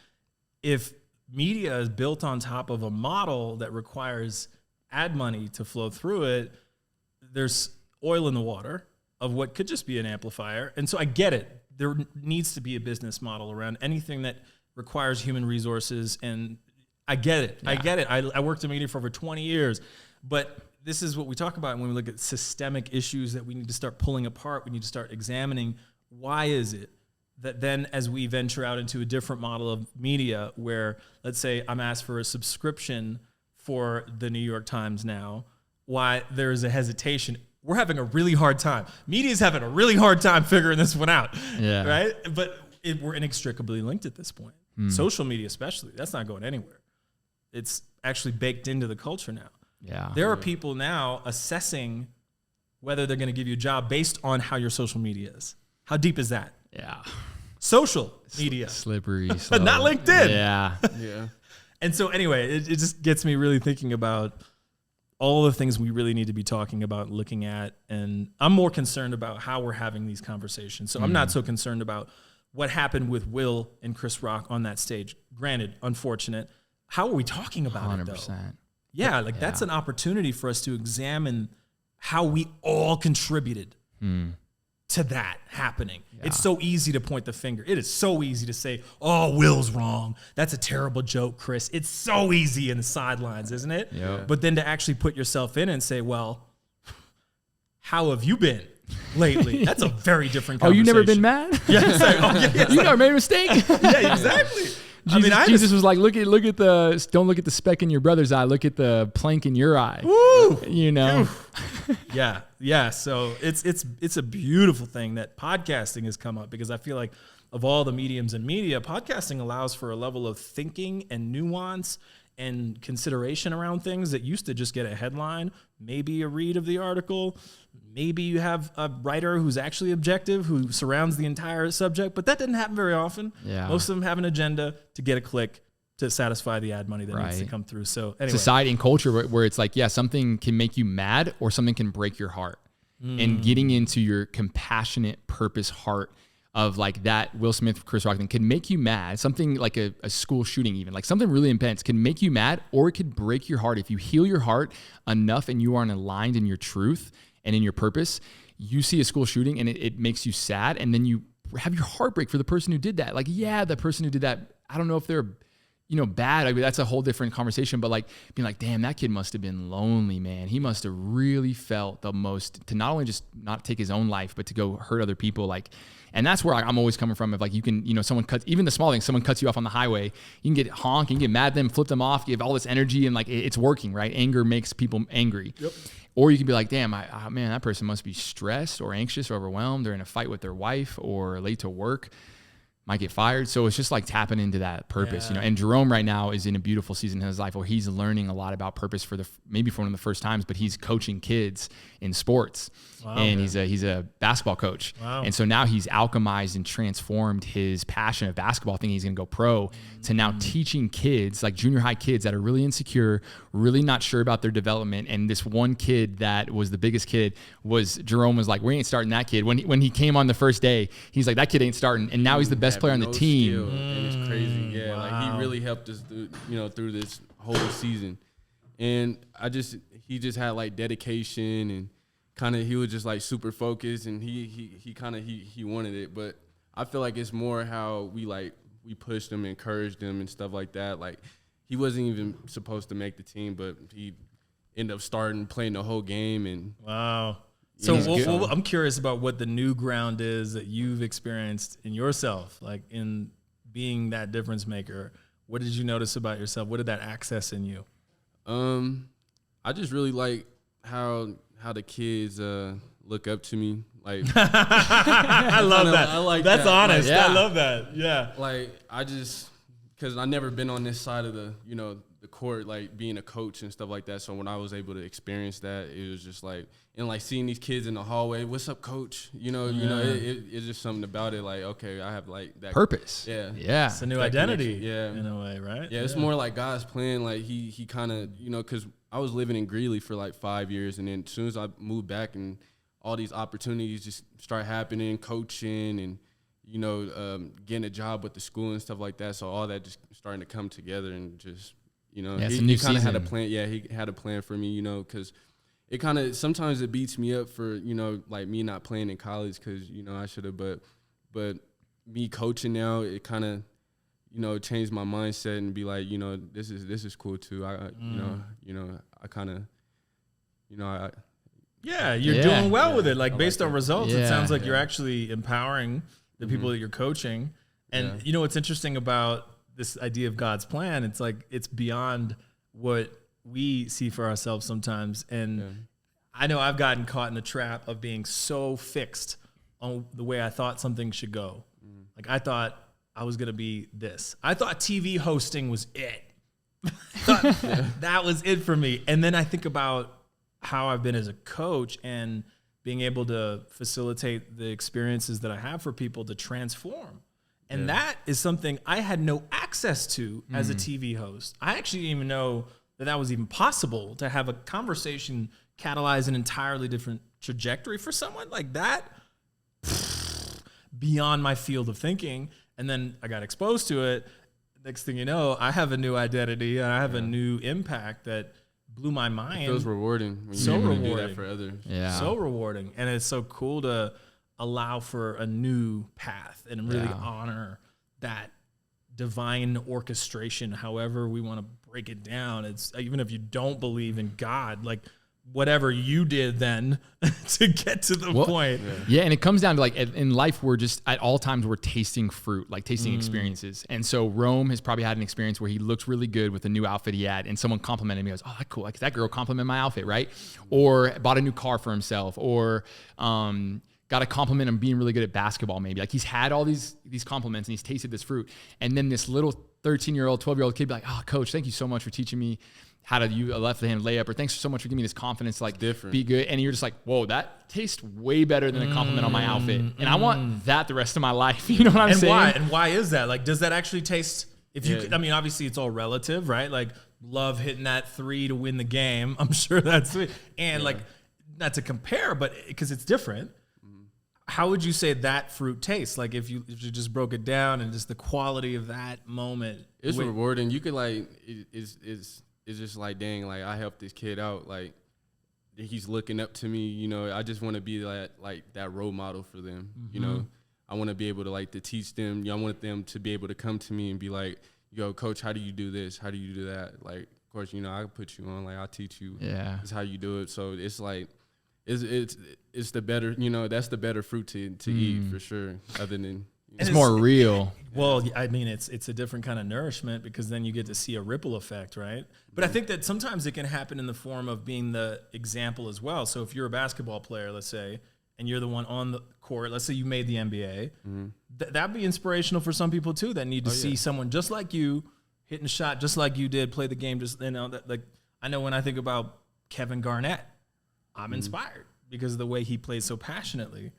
if media is built on top of a model that requires ad money to flow through it, there's oil in the water of what could just be an amplifier. And so I get it. There needs to be a business model around anything that requires human resources. And I get it. Yeah. I get it. I worked in media for over 20 years. But this is what we talk about when we look at systemic issues that we need to start pulling apart. We need to start examining, why is it that then as we venture out into a different model of media where, let's say, I'm asked for a subscription for the New York Times now, why there is a hesitation. We're having a really hard time. Media's having a really hard time figuring this one out, right? But we're inextricably linked at this point. Social media especially, that's not going anywhere. It's actually baked into the culture now. Yeah. There are people now assessing whether they're going to give you a job based on how your social media is. How deep is that? Yeah. Social media. Slippery. But not LinkedIn. Yeah. Yeah. And so anyway, it just gets me really thinking about all the things we really need to be talking about, looking at. And I'm more concerned about how we're having these conversations. So I'm not so concerned about what happened with Will and Chris Rock on that stage. Granted, unfortunate. How are we talking about 100%. it, though? Yeah, that's an opportunity for us to examine how we all contributed to that happening. Yeah. It's so easy to point the finger. It is so easy to say, oh, Will's wrong. That's a terrible joke, Chris. It's so easy in the sidelines, isn't it? Yep. But then to actually put yourself in and say, well, how have you been lately? That's a very different conversation. Oh, you never been mad? Yeah, it's like, yes, you never made a mistake? Yeah, exactly. Jesus was like, look at the, don't look at the speck in your brother's eye. Look at the plank in your eye. Woo! You know? Yeah. So it's a beautiful thing that podcasting has come up, because I feel like of all the mediums in media, podcasting allows for a level of thinking and nuance and consideration around things that used to just get a headline, maybe a read of the article. Maybe you have a writer who's actually objective, who surrounds the entire subject, but that didn't happen very often. Yeah. Most of them have an agenda to get a click to satisfy the ad money that needs to come through. So anyway. Society and culture where it's like, something can make you mad or something can break your heart. And getting into your compassionate purpose heart of like that Will Smith, Chris Rock thing can make you mad. Something like a school shooting, even like something really intense can make you mad, or it could break your heart. If you heal your heart enough and you aren't aligned in your truth and in your purpose, you see a school shooting and it makes you sad. And then you have your heart break for the person who did that. Like, the person who did that, I don't know if they're, bad. I mean, that's a whole different conversation, but like being like, damn, that kid must have been lonely, man. He must have really felt the most to not only just not take his own life, but to go hurt other people. Like, and that's where I'm always coming from. If like you can, someone cuts, even the small things, someone cuts you off on the highway, you can get honk, you can get mad at them, flip them off, give all this energy, and like it's working, right? Anger makes people angry. Yep. Or you can be like, damn, man, that person must be stressed or anxious or overwhelmed. They're in a fight with their wife or late to work, might get fired. So it's just like tapping into that purpose, And Jerome right now is in a beautiful season in his life where he's learning a lot about purpose maybe for one of the first times, but he's coaching kids in sports. Wow, and he's a basketball coach. Wow. And so now he's alchemized and transformed his passion of basketball, thinking he's going to go pro, to now teaching kids, like junior high kids that are really insecure, really not sure about their development. And this one kid that was the biggest kid Jerome was like, we ain't starting that kid. When he came on the first day, he's like, that kid ain't starting. And now he's the best player on the team. And it's crazy. Yeah. Wow. Like he really helped us through this whole season. And he just had like dedication, and kind of he was just like super focused, and he wanted it. But I feel like it's more how we pushed him, encouraged him, and stuff like that. Like he wasn't even supposed to make the team, but he ended up starting, playing the whole game. And wow. So I'm curious about what the new ground is that you've experienced in yourself, like in being that difference maker. What did you notice about yourself? What did that access in you? I just really like how the kids look up to me. Like I love that. I like that's that. honest. Like, I love that. Yeah. Like because I never been on this side of the court, like being a coach and stuff like that. So when I was able to experience that, it was just like, and like seeing these kids in the hallway, what's up, coach? It's just something about it. Like, okay, I have like that purpose. Yeah. It's a new identity. Connection. In a way, right? Yeah, it's more like God's plan. Like he kind of, because I was living in Greeley for like 5 years, and then as soon as I moved back, and all these opportunities just start happening, coaching and getting a job with the school and stuff like that. So all that just starting to come together, and just he kind of had a plan. Yeah, he had a plan for me, because it kind of sometimes it beats me up for like me not playing in college, because I should have, but me coaching now, it kind of changed my mindset and be like, this is cool too. I kind of you're doing well with it. Like based on results, it sounds like you're Yeah. actually empowering the people that you're coaching. And what's interesting about this idea of God's plan, it's like it's beyond what we see for ourselves sometimes. And I know I've gotten caught in the trap of being so fixed on the way I thought something should go. Like I thought I was going to be this. I thought TV hosting was it. That was it for me. And then I think about how I've been as a coach and being able to facilitate the experiences that I have for people to transform. And that is something I had no access to as a TV host. I actually didn't even know that was even possible, to have a conversation catalyze an entirely different trajectory for someone like that. Beyond my field of thinking. And then I got exposed to it. Next thing you know, I have a new identity and I have a new impact that blew my mind. It feels rewarding when So you're able to rewarding. do that for others. Yeah. So rewarding. And it's so cool to allow for a new path and really honor that divine orchestration, however we want to break it down. It's even if you don't believe in God, like whatever you did then to get to the point. Yeah, and it comes down to like in life, we're just at all times we're tasting fruit, like tasting experiences. And so Rome has probably had an experience where he looks really good with a new outfit he had, and someone complimented me. Goes, "Oh, that's cool! Like that girl complimented my outfit, right?" Or bought a new car for himself, or got a compliment on being really good at basketball. Maybe like he's had all these compliments and he's tasted this fruit, and then this little 13-year-old, 12-year-old kid be like, "Oh, coach, thank you so much for teaching me how to do a left hand layup," or "Thanks so much for giving me this confidence to like be good." And you're just like, "Whoa, that tastes way better than a compliment on my outfit." And I want that the rest of my life. You know what I'm saying? Why? And why is that? Like, does that actually taste? If you, I mean, obviously it's all relative, right? Like, love hitting that 3 to win the game. I'm sure that's sweet. And like, not to compare, but because it's different. How would you say that fruit tastes? Like if you just broke it down and just the quality of that moment. It's rewarding. You could like it's just like, dang, like I helped this kid out. Like he's looking up to me. I just want to be like that role model for them. I want to be able to like to teach them. I want them to be able to come to me and be like, "Yo, coach, how do you do this? How do you do that?" Like, of course, I put you on. Like I'll teach you. Yeah, it's how you do it. So it's like. It's the better, that's the better fruit to eat for sure. Other than it's more real. Well, I mean, it's a different kind of nourishment because then you get to see a ripple effect, right? But I think that sometimes it can happen in the form of being the example as well. So if you're a basketball player, let's say, and you're the one on the court, let's say you made the NBA, that'd be inspirational for some people too that need to see someone just like you hitting a shot just like you did, play the game just like I know when I think about Kevin Garnett, I'm inspired because of the way he plays so passionately.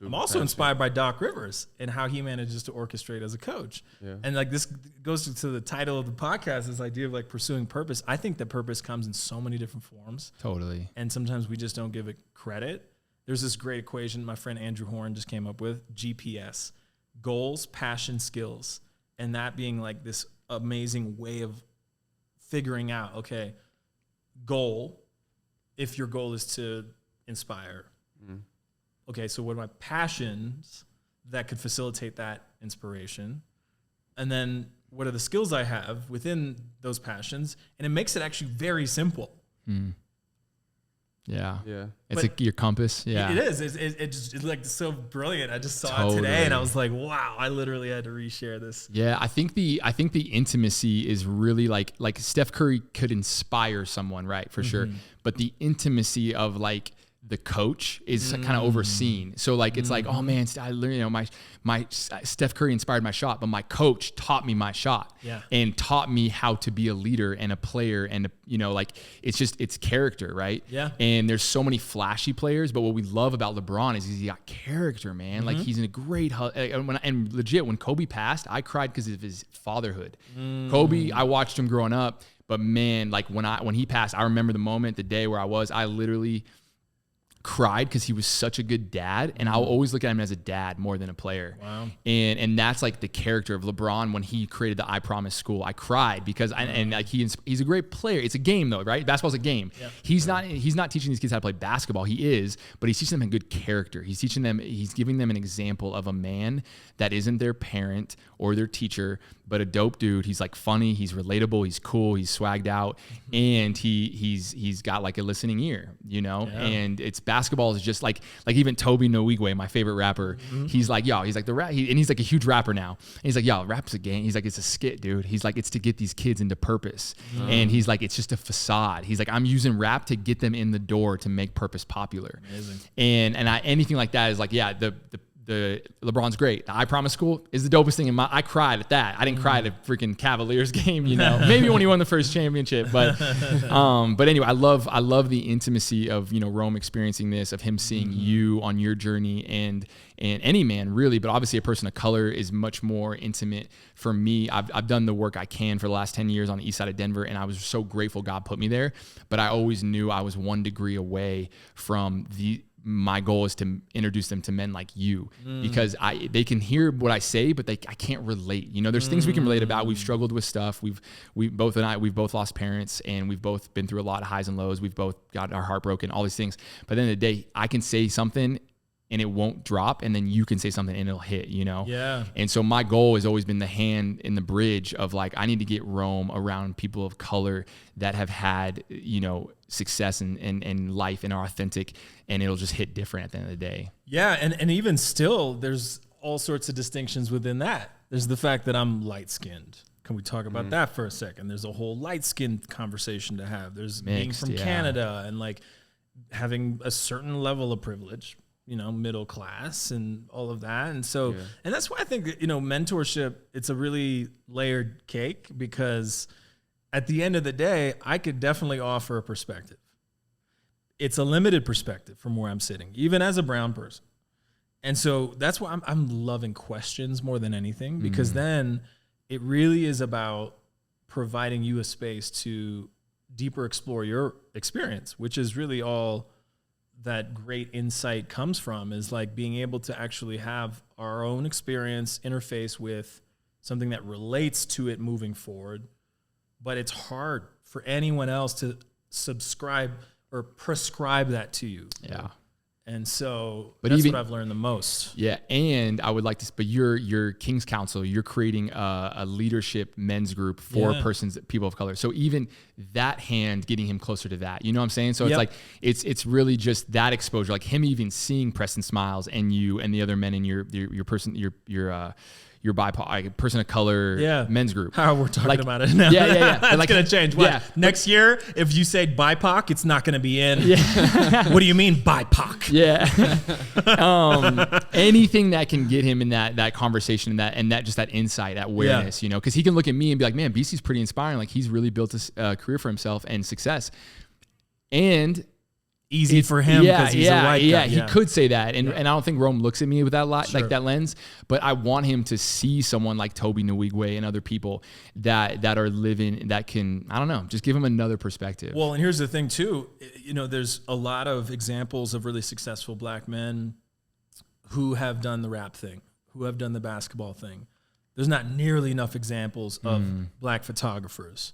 I'm also inspired by Doc Rivers and how he manages to orchestrate as a coach. Yeah. And like this goes to the title of the podcast, this idea of like pursuing purpose. I think that purpose comes in so many different forms. Totally. And sometimes we just don't give it credit. There's this great equation my friend Andrew Horn just came up with, GPS, goals, passion, skills. And that being like this amazing way of figuring out, okay, goal, if your goal is to inspire. Okay, so what are my passions that could facilitate that inspiration? And then what are the skills I have within those passions? And it makes it actually very simple. Yeah. It's like your compass. Yeah. It is. It's like so brilliant. I just saw it today and I was like, wow, I literally had to reshare this. Yeah. I think the intimacy is really like Steph Curry could inspire someone, right? For sure. But the intimacy of like the coach is kind of overseen. So like, it's like, oh man, I learned, you know, my Steph Curry inspired my shot, but my coach taught me my shot and taught me how to be a leader and a player. And, you know, like it's character, right? Yeah. And there's so many flashy players, but what we love about LeBron is he's got character, man. Like he's in a great, and legit, when Kobe passed, I cried because of his fatherhood. Kobe, I watched him growing up, but man, like when he passed, I remember the moment, the day where I literally cried because he was such a good dad, and I'll always look at him as a dad more than a player. Wow. And that's like the character of LeBron. When he created the I Promise School, I cried because and like he's a great player. It's a game though, right? Basketball's a game. Yep. He's not teaching these kids how to play basketball. He is, but he's teaching them a good character. He's giving them an example of a man that isn't their parent or their teacher, but a dope dude. He's like funny, he's relatable, he's cool, he's swagged out, and he's got like a listening ear, you know? Yeah. And it's basketball is just like even Toby Nwigwe, my favorite rapper, he's like, yo, he's like the rap, and he's like a huge rapper now. And he's like, yo, rap's a game. He's like, it's a skit, dude. He's like, it's to get these kids into purpose. And he's like, it's just a facade. He's like, I'm using rap to get them in the door to make purpose popular. Amazing. And anything like that is like, yeah, the LeBron's great. The I Promise School is the dopest thing. I cried at that. I didn't cry at a freaking Cavaliers game, you know. Maybe when he won the first championship, but anyway, I love the intimacy of, you know, Rome experiencing this, of him seeing you on your journey, and any man really, but obviously a person of color is much more intimate for me. I've done the work I can for the last 10 years on the east side of Denver, and I was so grateful God put me there, but I always knew I was 1 degree away from my goal is to introduce them to men like you, because they can hear what I say, but I can't relate. You know, there's things we can relate about. We've struggled with stuff. We've both lost parents, and we've both been through a lot of highs and lows. We've both got our heart broken, all these things. But at the end of the day, I can say something and it won't drop, and then you can say something and it'll hit, you know? Yeah. And so my goal has always been the hand in the bridge of like, I need to get Rome around people of color that have had, you know, success and life and are authentic, and it'll just hit different at the end of the day. Yeah. And even still, there's all sorts of distinctions within that. There's the fact that I'm light-skinned. Can we talk about that for a second? There's a whole light-skinned conversation to have. There's being from Canada and like having a certain level of privilege, you know, middle class and all of that. And so, and that's why I think that, you know, mentorship, it's a really layered cake, because at the end of the day, I could definitely offer a perspective. It's a limited perspective from where I'm sitting, even as a brown person. And so that's why I'm loving questions more than anything, because then it really is about providing you a space to deeper explore your experience, which is really all that great insight comes from, is like being able to actually have our own experience interface with something that relates to it moving forward. But it's hard for anyone else to subscribe or prescribe that to you. Yeah. And so but that's even, what I've learned the most. Yeah. And I would like to, but you're King's Council, you're creating a leadership men's group for people of color. So even that hand, getting him closer to that, you know what I'm saying? So it's like, it's really just that exposure, like him even seeing Preston Smiles and you and the other men in your person, your BIPOC person of color men's group. How we're talking about it now. Yeah. That's like, going to change. What? Next year, if you say BIPOC, it's not going to be in. What do you mean BIPOC? Yeah. Anything that can get him in that conversation and that just that insight, that awareness, you know, because he can look at me and be like, man, BC's pretty inspiring. Like he's really built a career for himself and success. And easy for him because he's a white guy. He could say that. And I don't think Rome looks at me with that like that lens, but I want him to see someone like Toby Nwigwe and other people that are living, that can, I don't know, just give him another perspective. Well, and here's the thing too, you know, there's a lot of examples of really successful black men who have done the rap thing, who have done the basketball thing. There's not nearly enough examples of black photographers.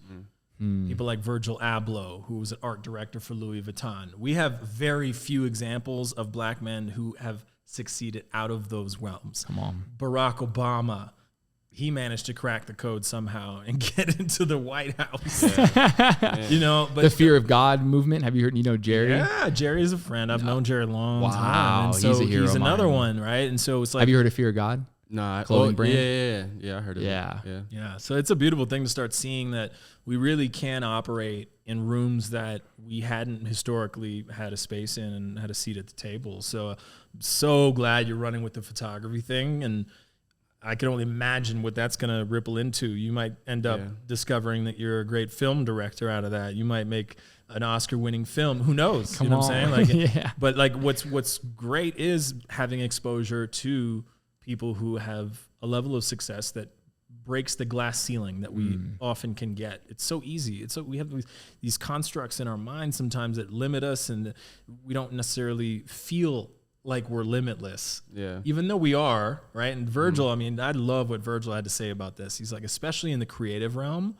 People like Virgil Abloh, who was an art director for Louis Vuitton. We have very few examples of black men who have succeeded out of those realms. Come on. Barack Obama, he managed to crack the code somehow and get into the White House. You know, but the Fear of God movement. Have you heard? You know Jerry? Yeah, Jerry is a friend. I've known Jerry a long time. Wow, And so he's a hero he's of another mine. one, right? And so it's like, have you heard of Fear of God? clothing brand. Yeah, I heard of it. Yeah. So it's a beautiful thing to start seeing that we really can operate in rooms that we hadn't historically had a space in and had a seat at the table. So glad you're running with the photography thing, and I can only imagine what that's going to ripple into. You might end up discovering that you're a great film director out of that. You might make an Oscar-winning film. Who knows? Come you know on. what I'm saying? Yeah. But like, what's great is having exposure to people who have a level of success that breaks the glass ceiling that we often can get. It's so easy. We have these constructs in our mind sometimes that limit us, and we don't necessarily feel like we're limitless. Yeah. Even though we are, right? And Virgil, I mean, I love what Virgil had to say about this. He's like, especially in the creative realm,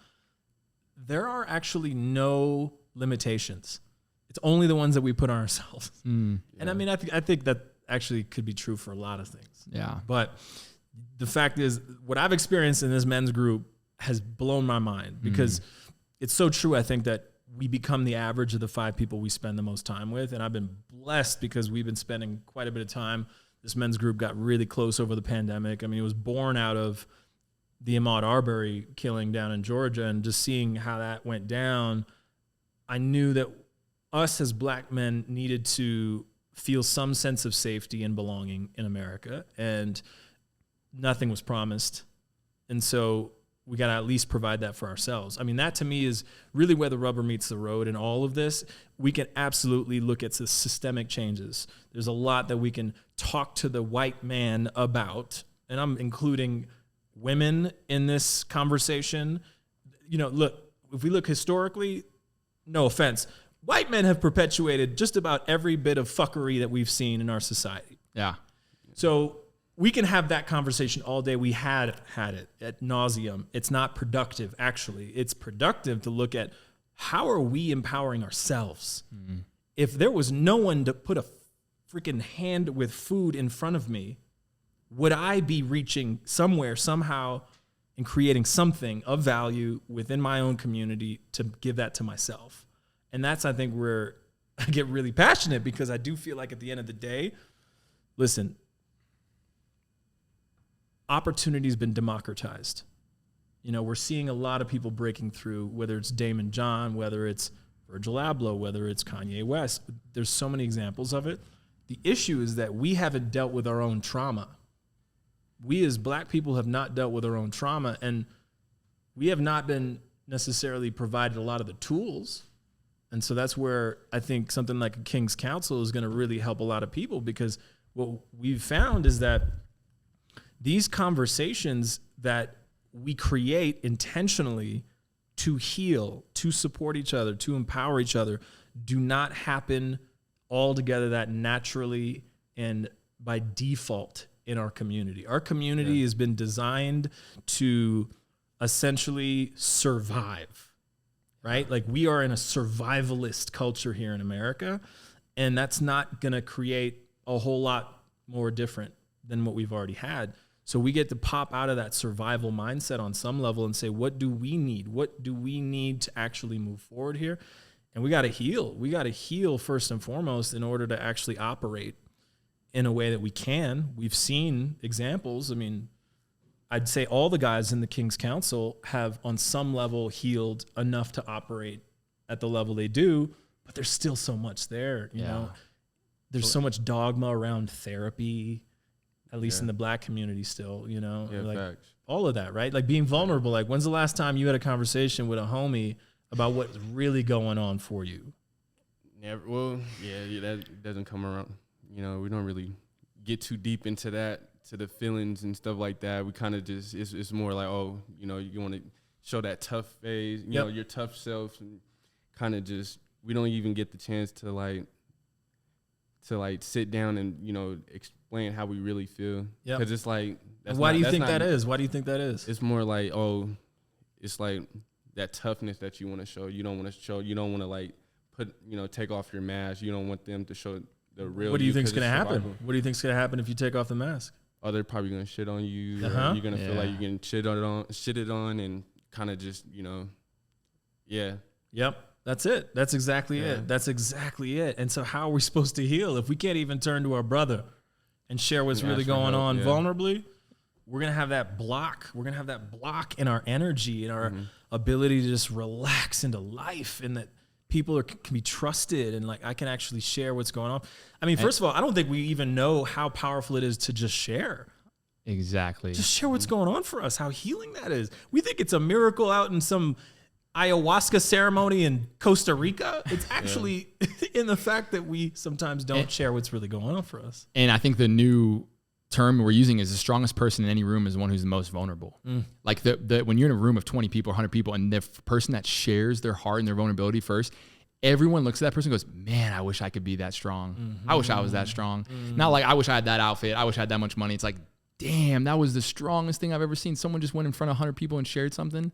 there are actually no limitations. It's only the ones that we put on ourselves. And I mean, I think that actually could be true for a lot of things. Yeah. But the fact is, what I've experienced in this men's group has blown my mind, because it's so true. I think that we become the average of the 5 people we spend the most time with. And I've been blessed because we've been spending quite a bit of time. This men's group got really close over the pandemic. I mean, it was born out of the Ahmaud Arbery killing down in Georgia, and just seeing how that went down, I knew that us as black men needed to feel some sense of safety and belonging in America, and nothing was promised. And so we got to at least provide that for ourselves. I mean, that to me is really where the rubber meets the road in all of this. We can absolutely look at the systemic changes. There's a lot that we can talk to the white man about, and I'm including women in this conversation. You know, look, if we look historically, no offense, white men have perpetuated just about every bit of fuckery that we've seen in our society. Yeah. So we can have that conversation all day. We had it ad nauseum. It's not productive, actually. It's productive to look at how are we empowering ourselves. If there was no one to put a freaking hand with food in front of me, would I be reaching somewhere, somehow, and creating something of value within my own community to give that to myself? And that's, I think, where I get really passionate, because I do feel like at the end of the day, listen, opportunity's been democratized. You know, we're seeing a lot of people breaking through, whether it's Damon John, whether it's Virgil Abloh, whether it's Kanye West. There's so many examples of it. The issue is that we haven't dealt with our own trauma. We as black people have not dealt with our own trauma, and we have not been necessarily provided a lot of the tools. And so that's where I think something like a King's Council is going to really help a lot of people, because what we've found is that these conversations that we create intentionally to heal, to support each other, to empower each other, do not happen altogether that naturally and by default in our community. Our community has been designed to essentially survive, right? Like, we are in a survivalist culture here in America, and that's not going to create a whole lot more different than what we've already had. So we get to pop out of that survival mindset on some level and say, what do we need? What do we need to actually move forward here? And we got to heal. We got to heal first and foremost in order to actually operate in a way that we can. We've seen examples. I mean, I'd say all the guys in the King's Council have on some level healed enough to operate at the level they do, but there's still so much there, you know? There's so much dogma around therapy, at least in the black community still, you know? Like, facts. all of that, right? Like, being vulnerable. Like, when's the last time you had a conversation with a homie about what's really going on for you? Never. Well, that doesn't come around. You know, we don't really get too deep into that, to the feelings and stuff like that. We kind of just, it's more like, oh, you know, you want to show that tough phase, you know, your tough self, and kind of just, we don't even get the chance to sit down and, you know, explain how we really feel. Because it's like, why do you think that is? Why do you think that is? It's more like, oh, it's like that toughness that you want to show. You don't want to show, you don't want to like put, you know, take off your mask. You don't want them to show the real. What do you think's going to happen? What do you think's going to happen if you take off the mask? Oh, they're probably going to shit on you. Or you're going to feel like you're getting shitted on and kind of just, you know, Yep. That's it. That's exactly it. That's exactly it. And so how are we supposed to heal if we can't even turn to our brother and share what's really going on vulnerably? we're going to have that block. We're going to have that block in our energy and our ability to just relax into life, and that people can be trusted, and like I can actually share what's going on. I mean, first of all, I don't think we even know how powerful it is to just share. Exactly. Just share what's going on for us, how healing that is. We think it's a miracle out in some ayahuasca ceremony in Costa Rica. It's actually in the fact that we sometimes don't share what's really going on for us. And I think the new term we're using is the strongest person in any room is the one who's the most vulnerable. Like when you're in a room of 20 people, 100 people, and the person that shares their heart and their vulnerability first, everyone looks at that person and goes, man, I wish I could be that strong. I wish I was that strong. Not like, I wish I had that outfit. I wish I had that much money. It's like, damn, that was the strongest thing I've ever seen. Someone just went in front of 100 people and shared something.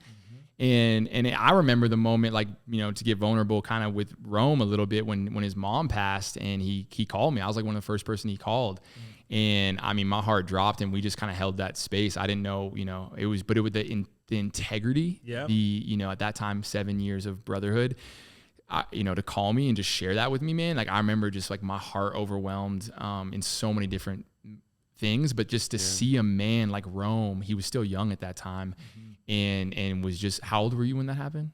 And I remember the moment, like, you know, to get vulnerable kind of with Rome a little bit when his mom passed, and he called me. I was like one of the first person he called. And I mean, my heart dropped, and we just kind of held that space. I didn't know, you know, it was the integrity, you know, at that time, 7 years of brotherhood, you know, to call me and just share that with me, man. Like, I remember just like my heart overwhelmed in so many different things, but just to see a man like Rome, he was still young at that time, and was just, how old were you when that happened?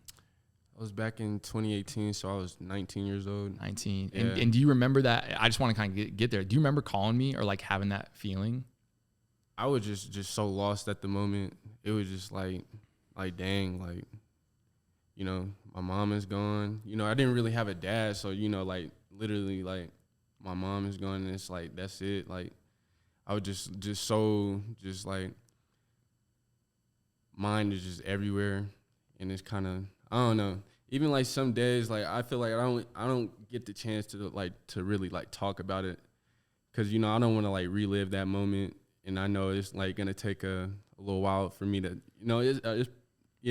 I was back in 2018, so I was 19 years old. 19. Yeah. And do you remember that? I just want to kind of get there. Do you remember calling me or like having that feeling? I was just so lost at the moment. It was just like dang, like, you know, my mom is gone. You know, I didn't really have a dad, so, you know, like literally like my mom is gone, and it's like, that's it. Like, I was just so like, mind is just everywhere, and it's kind of, I don't know. Even like some days, like I feel like I don't get the chance to really like talk about it, because, you know, I don't want to like relive that moment, and I know it's like gonna take a little while for me to, you know,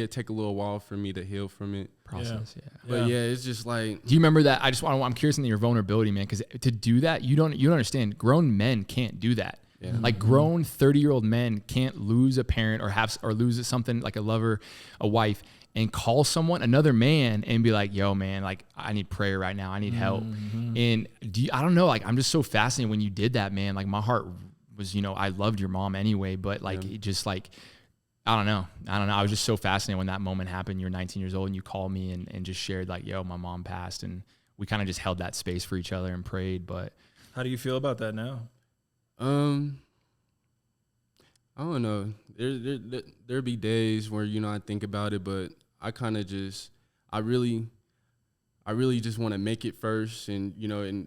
take a little while for me to heal from it. Process, But yeah, it's just like. Do you remember that? I'm curious into your vulnerability, man, because to do that, you don't understand. Grown men can't do that. Yeah. Like grown 30-year-old men can't lose a parent or lose something like a lover, a wife, and call someone, another man, and be like, yo, man, like, I need prayer right now. I need help. And I don't know, like, I'm just so fascinated when you did that, man. Like, my heart was, you know, I loved your mom anyway, but like, it just like, I don't know. I was just so fascinated when that moment happened. You're 19 years old and you called me and just shared like, yo, my mom passed, and we kind of just held that space for each other and prayed. But how do you feel about that now? I don't know. There be days where, you know, I think about it, but I kind of just, I really just want to make it first, and, you know, and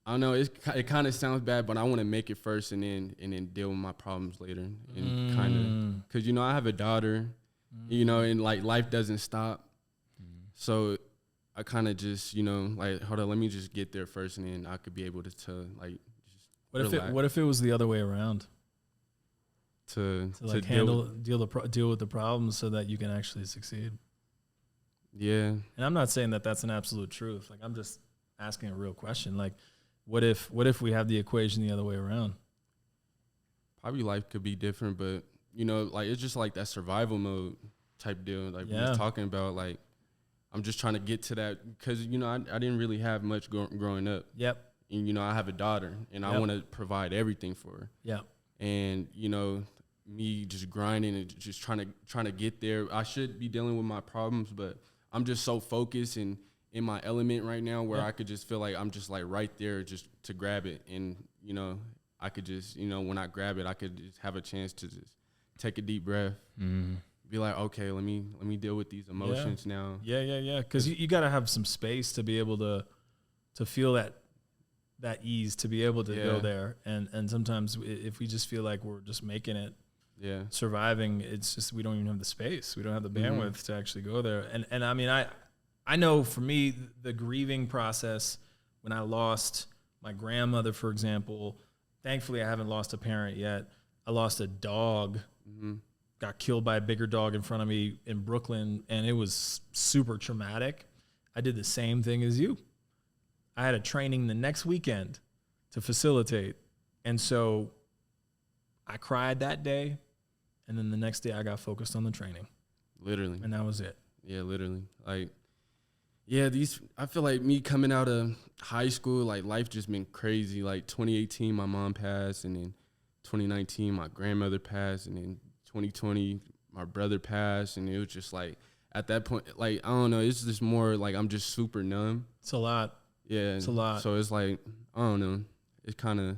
I don't know, it kind of sounds bad, but I want to make it first and then deal with my problems later, and kind of, because, you know, I have a daughter, you know, and like life doesn't stop, so I kind of just, you know, like, hold on, let me just get there first, and then I could be able to like just what if it was the other way around? To like deal with the problems so that you can actually succeed. Yeah. And I'm not saying that that's an absolute truth. Like, I'm just asking a real question. Like, what if we have the equation the other way around? Probably life could be different, but, you know, like, it's just like that survival mode type deal. Like, we was talking about, like, I'm just trying to get to that, because, you know, I didn't really have much growing up. Yep. And, you know, I have a daughter, and I want to provide everything for her. Yeah. And, you know, me just grinding and just trying to get there. I should be dealing with my problems, but I'm just so focused and in my element right now where I could just feel like I'm just like right there just to grab it. And, you know, I could just, you know, when I grab it, I could just have a chance to just take a deep breath, be like, okay, let me deal with these emotions now. Yeah. Because you got to have some space to be able to feel that ease, to be able to go there. And sometimes if we just feel like we're just making it, surviving, it's just, we don't even have the space. We don't have the bandwidth to actually go there. And I mean, I know for me, the grieving process, when I lost my grandmother, for example, thankfully I haven't lost a parent yet. I lost a dog, got killed by a bigger dog in front of me in Brooklyn, and it was super traumatic. I did the same thing as you. I had a training the next weekend to facilitate. And so I cried that day. And then the next day I got focused on the training. Literally. And that was it. Yeah, literally. Like, yeah, I feel like me coming out of high school, like, life just been crazy. Like, 2018, my mom passed. And then 2019, my grandmother passed, and then 2020, my brother passed, and it was just like, at that point, like, I don't know, it's just more like I'm just super numb. It's a lot. Yeah. It's a lot. So it's like, I don't know, it's kind of,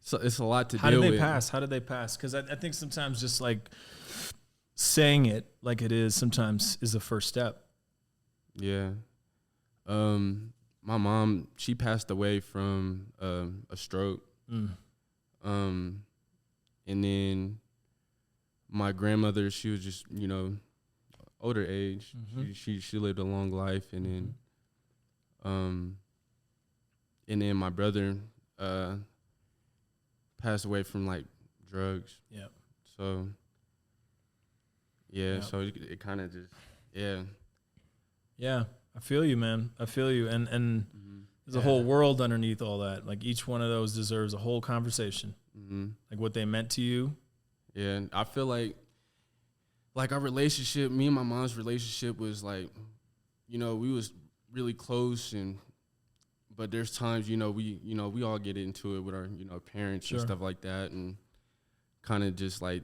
so it's a lot to How deal did they with. pass? How did they pass? Because I think sometimes just like saying it like it is sometimes is the first step. Yeah. My mom, she passed away from a stroke. And then my grandmother, she was just, you know, older age. She lived a long life, and then my brother passed away from like drugs. Yeah. So yeah, so it kind of just Yeah, I feel you, man. I feel you. And there's a whole world underneath all that. Like each one of those deserves a whole conversation. Like what they meant to you. Yeah, and I feel like our relationship, me and my mom's relationship was like, you know, we was really close, but there's times, you know, we all get into it with our, you know, parents and stuff like that, and kind of just like,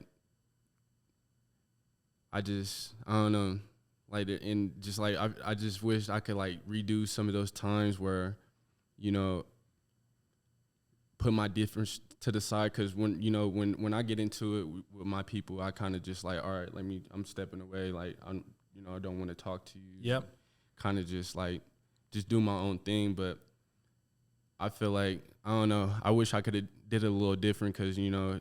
I don't know, like, and just like, I just wish I could like redo some of those times where, you know, put my difference to the side, because when, you know, when I get into it with my people, I kind of just like, all right, I'm stepping away, like, I'm, you know, I don't want to talk to you. Yep. Kind of just like, just do my own thing. But I feel like, I don't know, I wish I could have did it a little different, because, you know,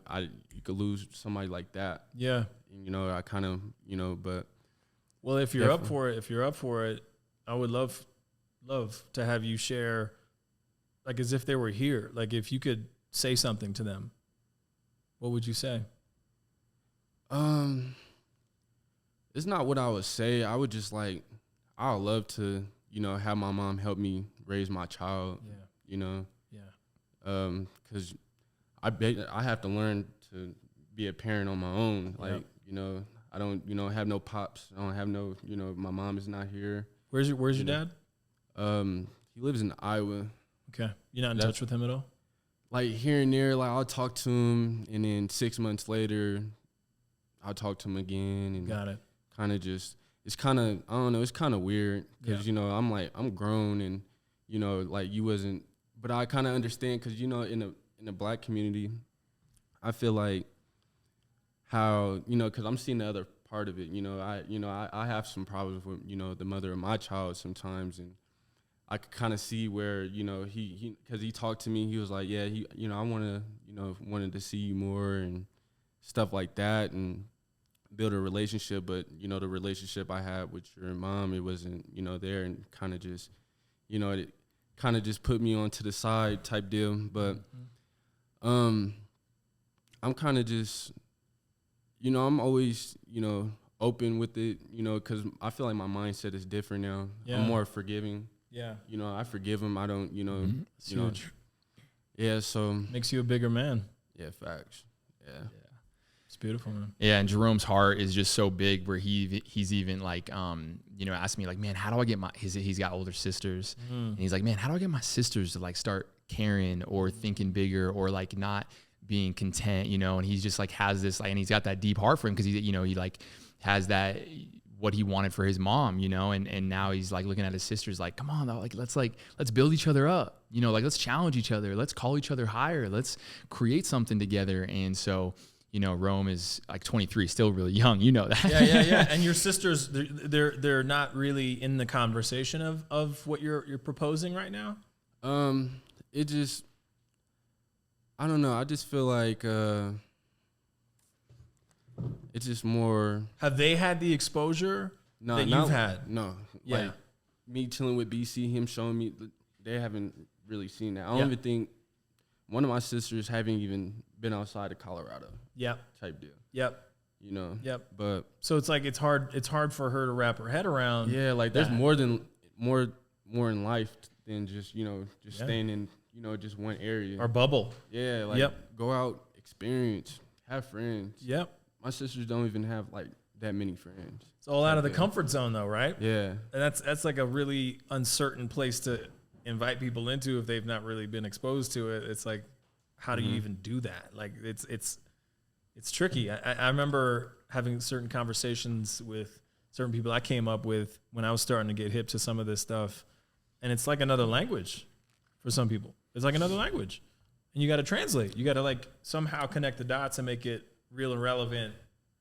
you could lose somebody like that. Yeah. And, you know, I kind of, you know, but. Well, if you're up for it, I would love to have you share, like, as if they were here. Like, if you could say something to them, what would you say? It's not what I would say. I would just like, I would love to, you know, have my mom help me raise my child. Yeah. You know. Yeah. Because I have to learn to be a parent on my own. Like, you know, I don't, you know, have no pops. I don't have no, you know, my mom is not here. Where's your dad? He lives in Iowa. Okay. You're not in touch with him at all? Like here and there, like I'll talk to him, and then 6 months later, I'll talk to him again. And got it. Kind of just, it's kind of, I don't know, it's kind of weird, because, you know, I'm grown, and, you know, like you wasn't, but I kind of understand, because, you know, in the Black community, I feel like how, you know, because I'm seeing the other part of it, you know, I have some problems with, you know, the mother of my child sometimes, and I could kind of see where, you know, he because he talked to me, he was like, yeah, you know, I wanted to see you more and stuff like that, and build a relationship. But, you know, the relationship I had with your mom, it wasn't, you know, there, and kind of just, you know, it kind of just put me onto the side type deal. But I'm kind of just, you know, I'm always, you know, open with it, you know, because I feel like my mindset is different now. Yeah. I'm more forgiving. Yeah. You know, I forgive him. I don't, you know, It's you know. huge. Yeah, so. Makes you a bigger man. Yeah, facts. Yeah. It's beautiful, man. Yeah, and Jerome's heart is just so big where he's even like, you know, asking me like, man, how do I get he's got older sisters, and he's like, man, how do I get my sisters to like start caring or thinking bigger or like not being content, you know? And he's just like has this like, and he's got that deep heart for him, because he, you know, he like has that what he wanted for his mom, you know, and now he's like looking at his sisters like, come on, let's build each other up, you know, like let's challenge each other, let's call each other higher, let's create something together. And so, you know, Rome is like 23, still really young, you know that. Yeah. And your sisters, they're not really in the conversation of what you're proposing right now? It just, I don't know. I just feel like it's just more. Have they had the exposure that you've had? No. Yeah. Like me chilling with BC, him showing me, they haven't really seen that. I don't even think one of my sisters haven't even been outside of Colorado. Yep. Type deal. Yep. You know. Yep. But so it's like it's hard for her to wrap her head around. Yeah, like there's more in life than just, you know, just staying in, you know, just one area. Our bubble. Yeah, like go out, experience, have friends. Yep. My sisters don't even have like that many friends. It's all out of the comfort zone though, right? Yeah. And that's like a really uncertain place to invite people into if they've not really been exposed to it. It's like, how do you even do that? Like it's tricky. I remember having certain conversations with certain people I came up with when I was starting to get hip to some of this stuff. And it's like another language for some people. It's like another language. And you got to translate. You got to like somehow connect the dots and make it real and relevant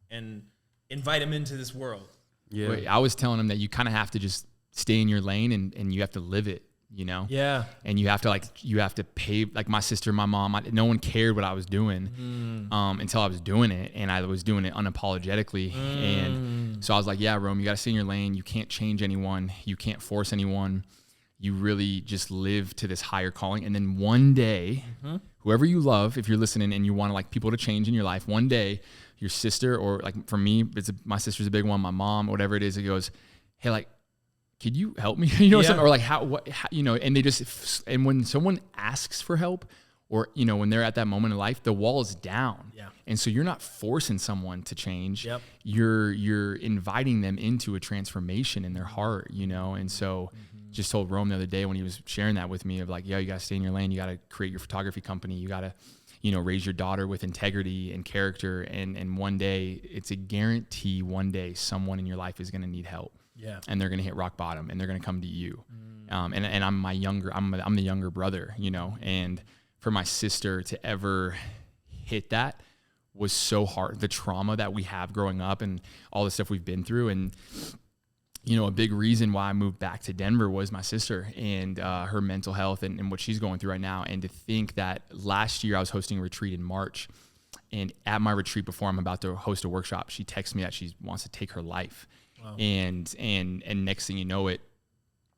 and invite them into this world. Yeah. Wait, I was telling him that you kind of have to just stay in your lane and you have to live it, you know? Yeah. And you have to pay, like my sister, my mom, no one cared what I was doing until I was doing it. And I was doing it unapologetically. And so I was like, yeah, Rome, you got to stay in your lane. You can't change anyone. You can't force anyone. You really just live to this higher calling. And then one day, whoever you love, if you're listening and you want like people to change in your life, one day your sister, or like for me, my sister's a big one, my mom, whatever it is, it goes, hey, like, could you help me? You know, something, or like how, you know, and they just, and when someone asks for help, or, you know, when they're at that moment in life, the wall is down. Yeah. And so you're not forcing someone to change. Yep. You're inviting them into a transformation in their heart, you know? And so just told Rome the other day when he was sharing that with me of like, yeah, you got to stay in your lane. You got to create your photography company. You got to, you know, raise your daughter with integrity and character. And one day, it's a guarantee one day someone in your life is going to need help. Yeah. And they're going to hit rock bottom and they're going to come to you. And I'm the younger brother, you know, and for my sister to ever hit that was so hard. The trauma that we have growing up and all the stuff we've been through. And, you know, a big reason why I moved back to Denver was my sister and her mental health and what she's going through right now. And to think that last year I was hosting a retreat in March, and at my retreat before I'm about to host a workshop, she texts me that she wants to take her life. Wow. And next thing you know it,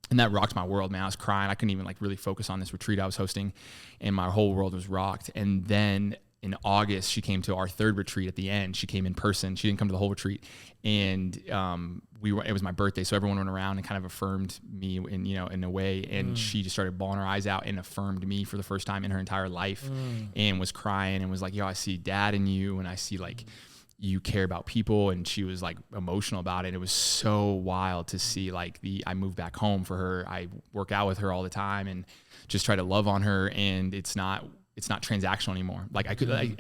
and that rocked my world, man. I was crying. I couldn't even like really focus on this retreat I was hosting, and my whole world was rocked. And then in August, she came to our third retreat at the end. She came in person. She didn't come to the whole retreat. And it was my birthday, so everyone went around and kind of affirmed me in a way. And she just started bawling her eyes out and affirmed me for the first time in her entire life, and was crying and was like, yo, I see dad in you, and I see like you care about people. And she was like emotional about it. It was so wild to see like I moved back home for her. I work out with her all the time and just try to love on her. And it's not transactional anymore. Like I could like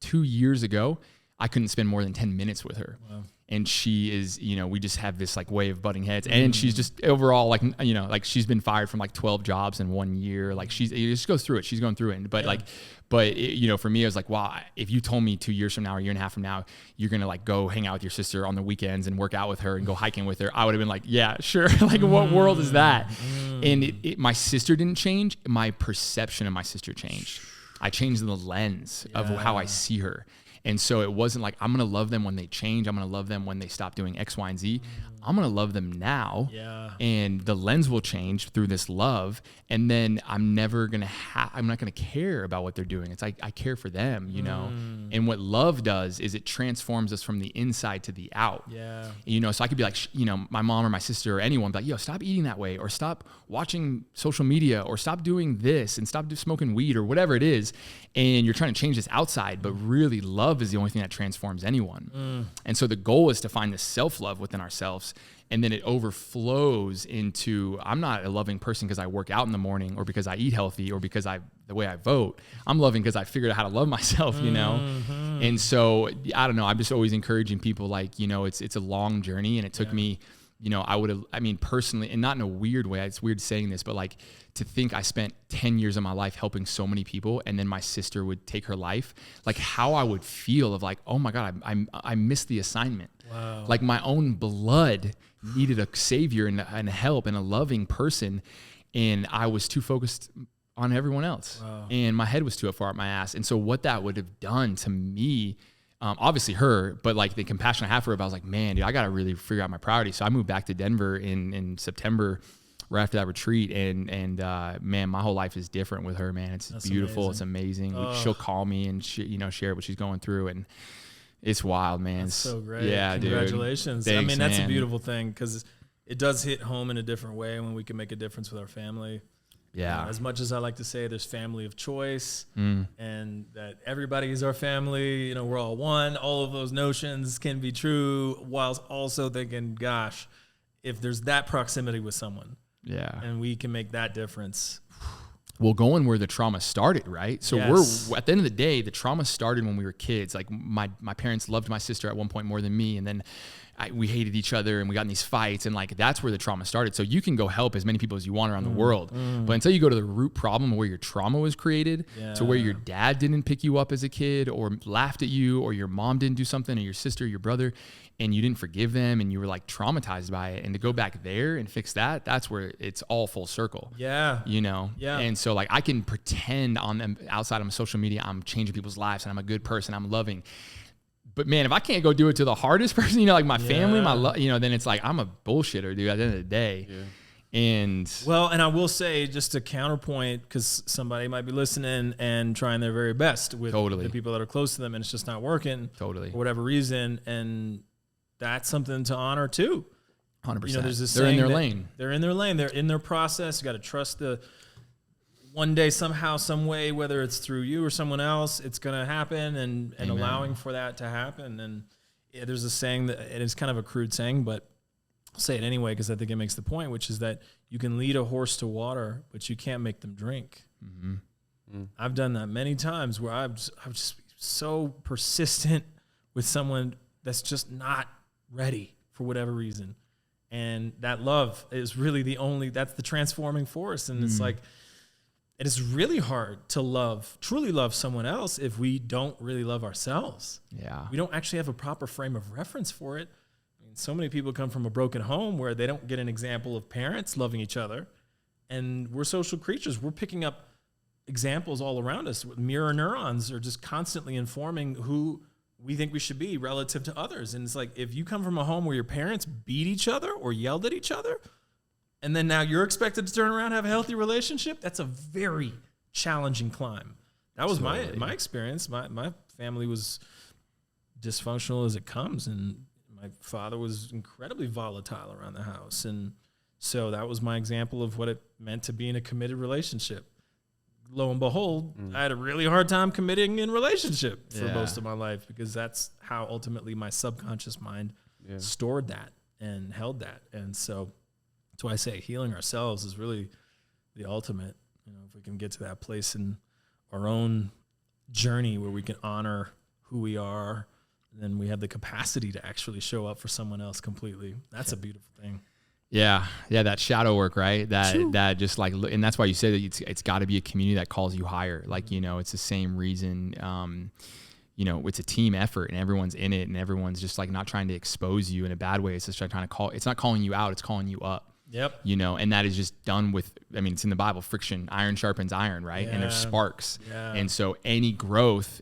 2 years ago, I couldn't spend more than 10 minutes with her. Wow. And she is, you know, we just have this like way of butting heads. And she's just overall like, you know, like she's been fired from like 12 jobs in 1 year. Like it just goes through it. She's going through it. But it, you know, for me, it was like, wow, if you told me 2 years from now or a year and a half from now, you're going to like go hang out with your sister on the weekends and work out with her and go hiking with her, I would have been like, yeah, sure. Like what world is that? And my sister didn't change. My perception of my sister changed. I changed the lens of how I see her. And so it wasn't like, I'm going to love them when they change. I'm going to love them when they stop doing X, Y, and Z. I'm going to love them now. Yeah. And the lens will change through this love. And then I'm not going to care about what they're doing. It's like, I care for them, you know? And what love does is it transforms us from the inside to the out. Yeah. You know, so I could be like, you know, my mom or my sister or anyone, be like, yo, stop eating that way, or stop watching social media, or stop doing this, and stop smoking weed, or whatever it is. And you're trying to change this outside, but really love is the only thing that transforms anyone. And so the goal is to find this self-love within ourselves, and then it overflows into, I'm not a loving person because I work out in the morning, or because I eat healthy, or because the way I vote. I'm loving because I figured out how to love myself, you know? And so, I don't know, I'm just always encouraging people, like, you know, it's a long journey, and it took me, you know, personally, and not in a weird way, it's weird saying this, but like to think I spent 10 years of my life helping so many people, and then my sister would take her life, like how I would feel of like, oh my God, I missed the assignment. Wow. Like my own blood needed a savior and help and a loving person. And I was too focused on everyone else. Wow. And my head was too far up my ass. And so what that would have done to me, obviously her, but like the compassion I have for her, I was like, man, dude, I got to really figure out my priorities. So I moved back to Denver in September, right after that retreat. And man, my whole life is different with her, man. It's That's beautiful. Amazing. It's amazing. Oh. She'll call me and share what she's going through. And it's wild, man. That's so great. Yeah, congratulations. Dude. Thanks, I mean, that's man. a beautiful thing, because it does hit home in a different way when we can make a difference with our family. Yeah. As much as I like to say there's family of choice and that everybody is our family, you know, we're all one, all of those notions can be true, whilst also thinking, gosh, if there's that proximity with someone, and we can make that difference, Well, going where the trauma started, right? So Yes. we're at the end of the day, the trauma started when we were kids. Like my parents loved my sister at one point more than me, and then we hated each other and we got in these fights, and like that's where the trauma started. So you can go help as many people as you want around the world, but until you go to the root problem where your trauma was created, to where your dad didn't pick you up as a kid or laughed at you, or your mom didn't do something, or your sister, your brother, and you didn't forgive them and you were like traumatized by it, and to go back there and fix that, that's where it's all full circle. Yeah. You know? Yeah. And so like I can pretend on them outside of social media, I'm changing people's lives and I'm a good person, I'm loving. But man, if I can't go do it to the hardest person, you know, like my family, then it's like, I'm a bullshitter, dude, at the end of the day. Yeah. And well, and I will say, just to counterpoint, because somebody might be listening and trying their very best with the people that are close to them, and it's just not working for whatever reason. And that's something to honor too. 100%. You know, there's this they're in saying their lane. They're in their lane. They're in their process. You got to trust the one day, somehow, some way, whether it's through you or someone else, it's going to happen, and allowing for that to happen. And there's a saying that, it is kind of a crude saying, but I'll say it anyway because I think it makes the point, which is that you can lead a horse to water, but you can't make them drink. Mm-hmm. I've done that many times where I'm just so persistent with someone that's just not ready for whatever reason. And that love is really that's the transforming force. And it's like, it is really hard to truly love someone else if we don't really love ourselves. Yeah. We don't actually have a proper frame of reference for it. I mean, so many people come from a broken home where they don't get an example of parents loving each other. And we're social creatures. We're picking up examples all around us. Mirror neurons are just constantly informing who we think we should be relative to others. And it's like, if you come from a home where your parents beat each other or yelled at each other, and then now you're expected to turn around and have a healthy relationship, that's a very challenging climb. That was my experience. My family was dysfunctional as it comes, and my father was incredibly volatile around the house. And so that was my example of what it meant to be in a committed relationship. Lo and behold, I had a really hard time committing in relationship for most of my life, because that's how ultimately my subconscious mind stored that and held that. And so that's why I say healing ourselves is really the ultimate. You know, if we can get to that place in our own journey where we can honor who we are, then we have the capacity to actually show up for someone else completely. That's a beautiful thing. Yeah, that shadow work, right? That just like, and that's why you say that it's got to be a community that calls you higher. Like, you know, it's the same reason. You know, it's a team effort, and everyone's in it, and everyone's just like not trying to expose you in a bad way. It's just trying to it's not calling you out, it's calling you up. Yep. You know, and that is just done with, I mean, it's in the Bible, friction, iron sharpens iron, right? And there's sparks. Yeah. And so any growth,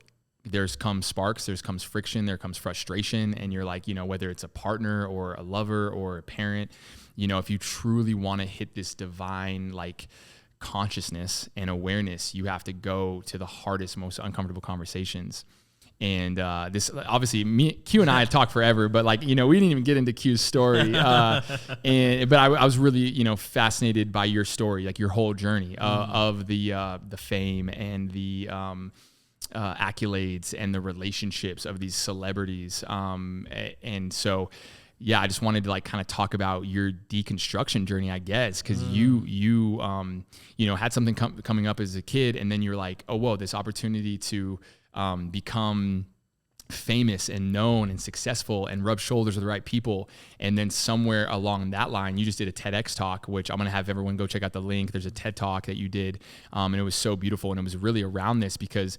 comes sparks, comes friction, there comes frustration. And you're like, you know, whether it's a partner or a lover or a parent, you know, if you truly want to hit this divine, like, consciousness and awareness, you have to go to the hardest, most uncomfortable conversations. And this, obviously, Q and I had talked forever, but like, you know, we didn't even get into Q's story. But I was really, you know, fascinated by your story, like your whole journey of the fame and the accolades and the relationships of these celebrities. And so, yeah, I just wanted to like kind of talk about your deconstruction journey, I guess, because you know, had something coming up as a kid, and then you're like, oh, whoa, this opportunity to become famous and known and successful and rub shoulders with the right people. And then somewhere along that line, you just did a TEDx talk, which I'm going to have everyone go check out the link. There's a TED talk that you did. And it was so beautiful. And it was really around this because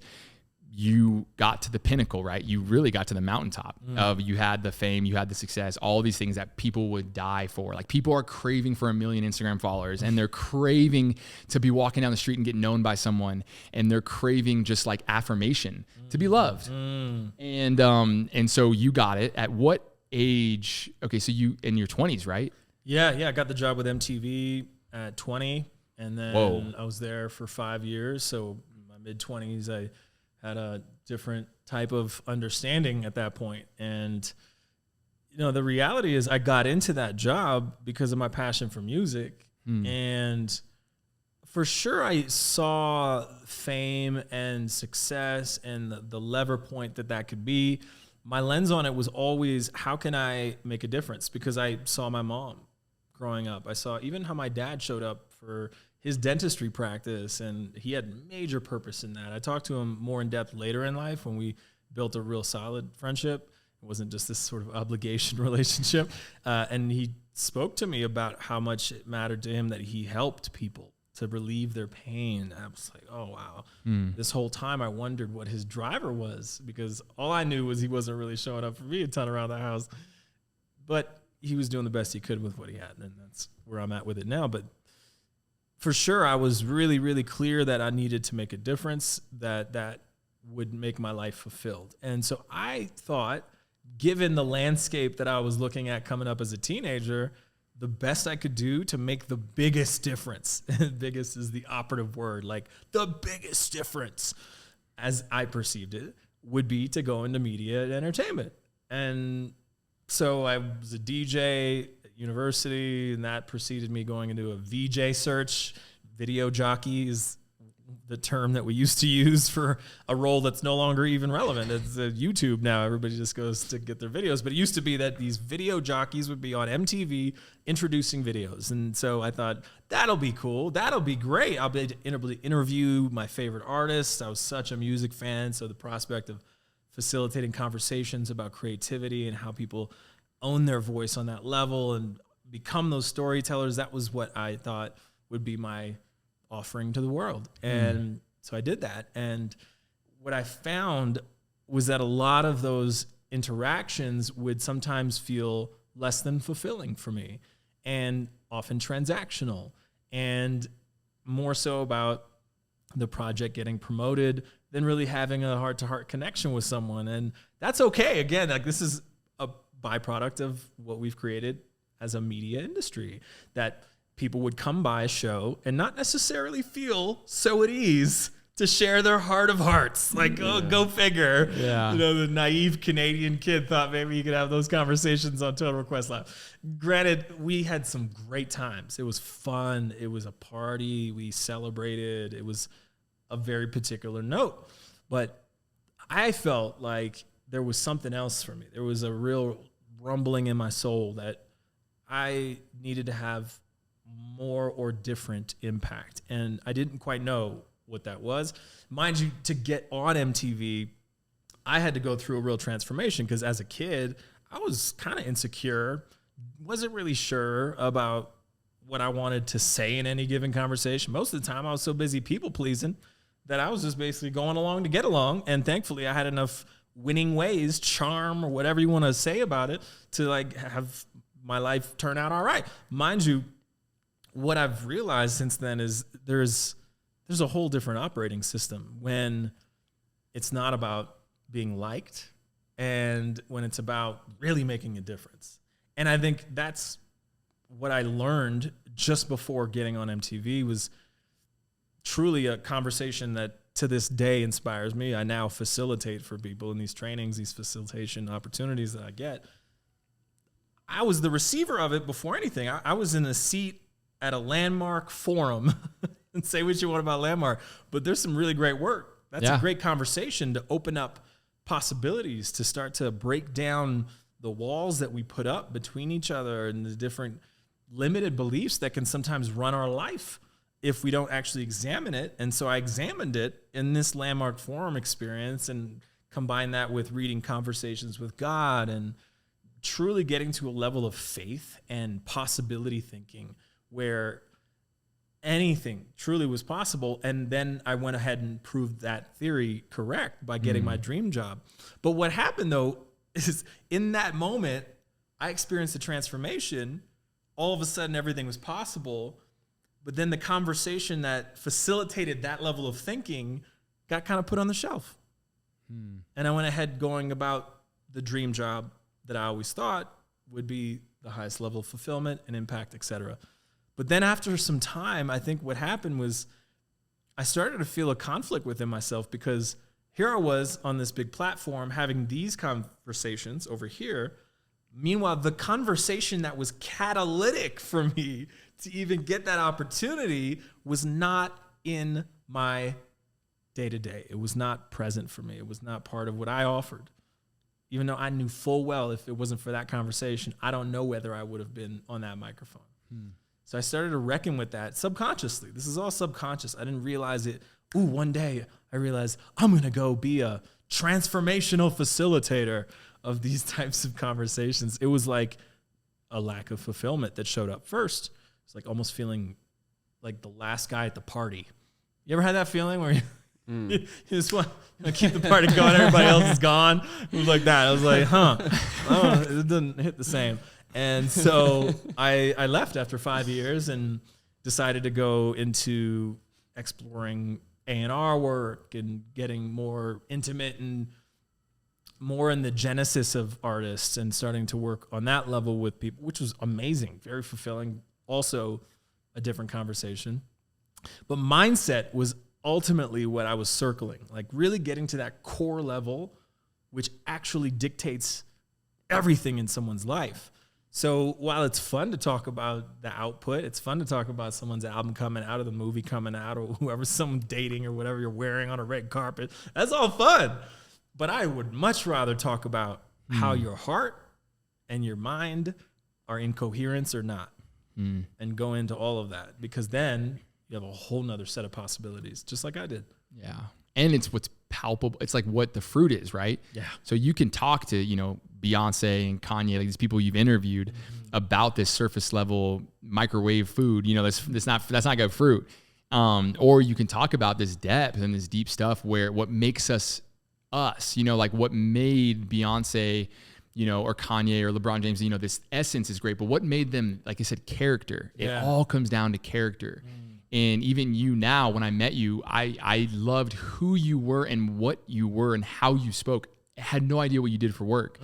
you got to the pinnacle, right? You really got to the mountaintop of, you had the fame, you had the success, all these things that people would die for. Like, people are craving for 1 million Instagram followers, and they're craving to be walking down the street and get known by someone. And they're craving just like affirmation to be loved. And so you got it at what age? Okay. So you in your 20s, right? Yeah. I got the job with MTV at 20, and then I was there for 5 years. So in my mid 20s, I had a different type of understanding at that point. And, you know, the reality is I got into that job because of my passion for music. And for sure, I saw fame and success and the lever point that could be. My lens on it was always, how can I make a difference? Because I saw my mom growing up. I saw even how my dad showed up for his dentistry practice, and he had major purpose in that. I talked to him more in depth later in life when we built a real solid friendship. It wasn't just this sort of obligation relationship. And he spoke to me about how much it mattered to him that he helped people to relieve their pain. I was like, oh, wow. This whole time I wondered what his driver was, because all I knew was he wasn't really showing up for me a ton around the house. But he was doing the best he could with what he had, and that's where I'm at with it now. But for sure, I was really, really clear that I needed to make a difference, that would make my life fulfilled. And so I thought, given the landscape that I was looking at coming up as a teenager, the best I could do to make the biggest difference, biggest is the operative word, like the biggest difference, as I perceived it, would be to go into media and entertainment. And so I was a DJ at university, and that preceded me going into a VJ search. Video jockey is the term that we used to use for a role that's no longer even relevant. It's YouTube now. Everybody just goes to get their videos. But it used to be that these video jockeys would be on MTV introducing videos. And so I thought, that'll be cool. That'll be great. I'll be able to interview my favorite artists. I was such a music fan. So the prospect of facilitating conversations about creativity and how people own their voice on that level and become those storytellers, that was what I thought would be my offering to the world. And so I did that. And what I found was that a lot of those interactions would sometimes feel less than fulfilling for me, and often transactional, and more so about the project getting promoted than really having a heart-to-heart connection with someone. And that's okay. Again, like, this is a byproduct of what we've created as a media industry, that people would come by a show and not necessarily feel so at ease to share their heart of hearts. Like, oh, go figure. Yeah. You know, the naive Canadian kid thought maybe you could have those conversations on Total Request Live. Granted, we had some great times. It was fun. It was a party. We celebrated. It was a very particular note. But I felt like there was something else for me. There was a real rumbling in my soul that I needed to have more or different impact. And I didn't quite know what that was. Mind you, to get on MTV, I had to go through a real transformation, because as a kid, I was kind of insecure, wasn't really sure about what I wanted to say in any given conversation. Most of the time, I was so busy people pleasing that I was just basically going along to get along. And thankfully, I had enough winning ways, charm, or whatever you want to say about it, to like have my life turn out all right. Mind you, what I've realized since then is there's a whole different operating system when it's not about being liked, and when it's about really making a difference. And I think that's what I learned just before getting on MTV, was truly a conversation that to this day inspires me. I now facilitate for people in these trainings, these facilitation opportunities that I get. I was the receiver of it before anything. I was in a seat at a Landmark forum, and say what you want about Landmark, but there's some really great work. That's a great conversation to open up possibilities, to start to break down the walls that we put up between each other and the different limited beliefs that can sometimes run our life if we don't actually examine it. And so I examined it in this Landmark forum experience, and combined that with reading Conversations with God, and truly getting to a level of faith and possibility thinking where anything truly was possible. And then I went ahead and proved that theory correct by getting my dream job. But what happened, though, is in that moment, I experienced a transformation. All of a sudden, everything was possible. But then the conversation that facilitated that level of thinking got kind of put on the shelf. And I went ahead going about the dream job that I always thought would be the highest level of fulfillment and impact, et cetera. But then after some time, I think what happened was I started to feel a conflict within myself, because here I was on this big platform having these conversations over here. Meanwhile, the conversation that was catalytic for me to even get that opportunity was not in my day-to-day. It was not present for me. It was not part of what I offered. Even though I knew full well if it wasn't for that conversation, I don't know whether I would have been on that microphone. So I started to reckon with that subconsciously. This is all subconscious. I didn't realize it. Ooh, one day I realized I'm going to go be a transformational facilitator of these types of conversations. It was like a lack of fulfillment that showed up first. It's like almost feeling like the last guy at the party. You ever had that feeling where you just want to keep the party going, everybody else is gone? It was like that. I was like, it didn't hit the same. And so I left after 5 years and decided to go into exploring A&R work and getting more intimate and more in the genesis of artists and starting to work on that level with people, which was amazing, very fulfilling, also a different conversation. But mindset was ultimately what I was circling, like really getting to that core level, which actually dictates everything in someone's life. So while it's fun to talk about the output, it's fun to talk about someone's album coming out or the movie coming out or whoever someone's dating or whatever you're wearing on a red carpet. That's all fun. But I would much rather talk about how your heart and your mind are in coherence or not, and go into all of that, because then you have a whole nother set of possibilities, just like I did. Yeah. And it's what's palpable. It's like what the fruit is, right? Yeah. So you can talk to, Beyonce and Kanye, like these people you've interviewed about this surface level microwave food, that's not good fruit. Or you can talk about this depth and this deep stuff where what makes us, like what made Beyonce, or Kanye or LeBron James, this essence is great, but what made them, like I said, character. It all comes down to character. And even you now, when I met you, I loved who you were and what you were and how you spoke. I had no idea what you did for work.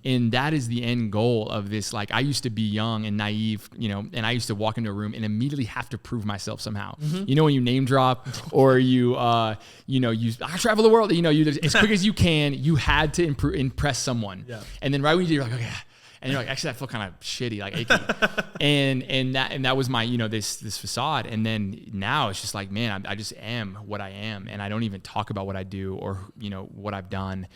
And that is the end goal of this. Like, I used to be young and naive, and I used to walk into a room and immediately have to prove myself somehow. When you name drop or I travel the world, as quick as you can, you had to impress someone. Yeah. And then right when you did, you're like, okay. And you're like, actually, I feel kind of shitty, like achy. and that was my, this facade. And then now it's just like, man, I just am what I am. And I don't even talk about what I do or, what I've done.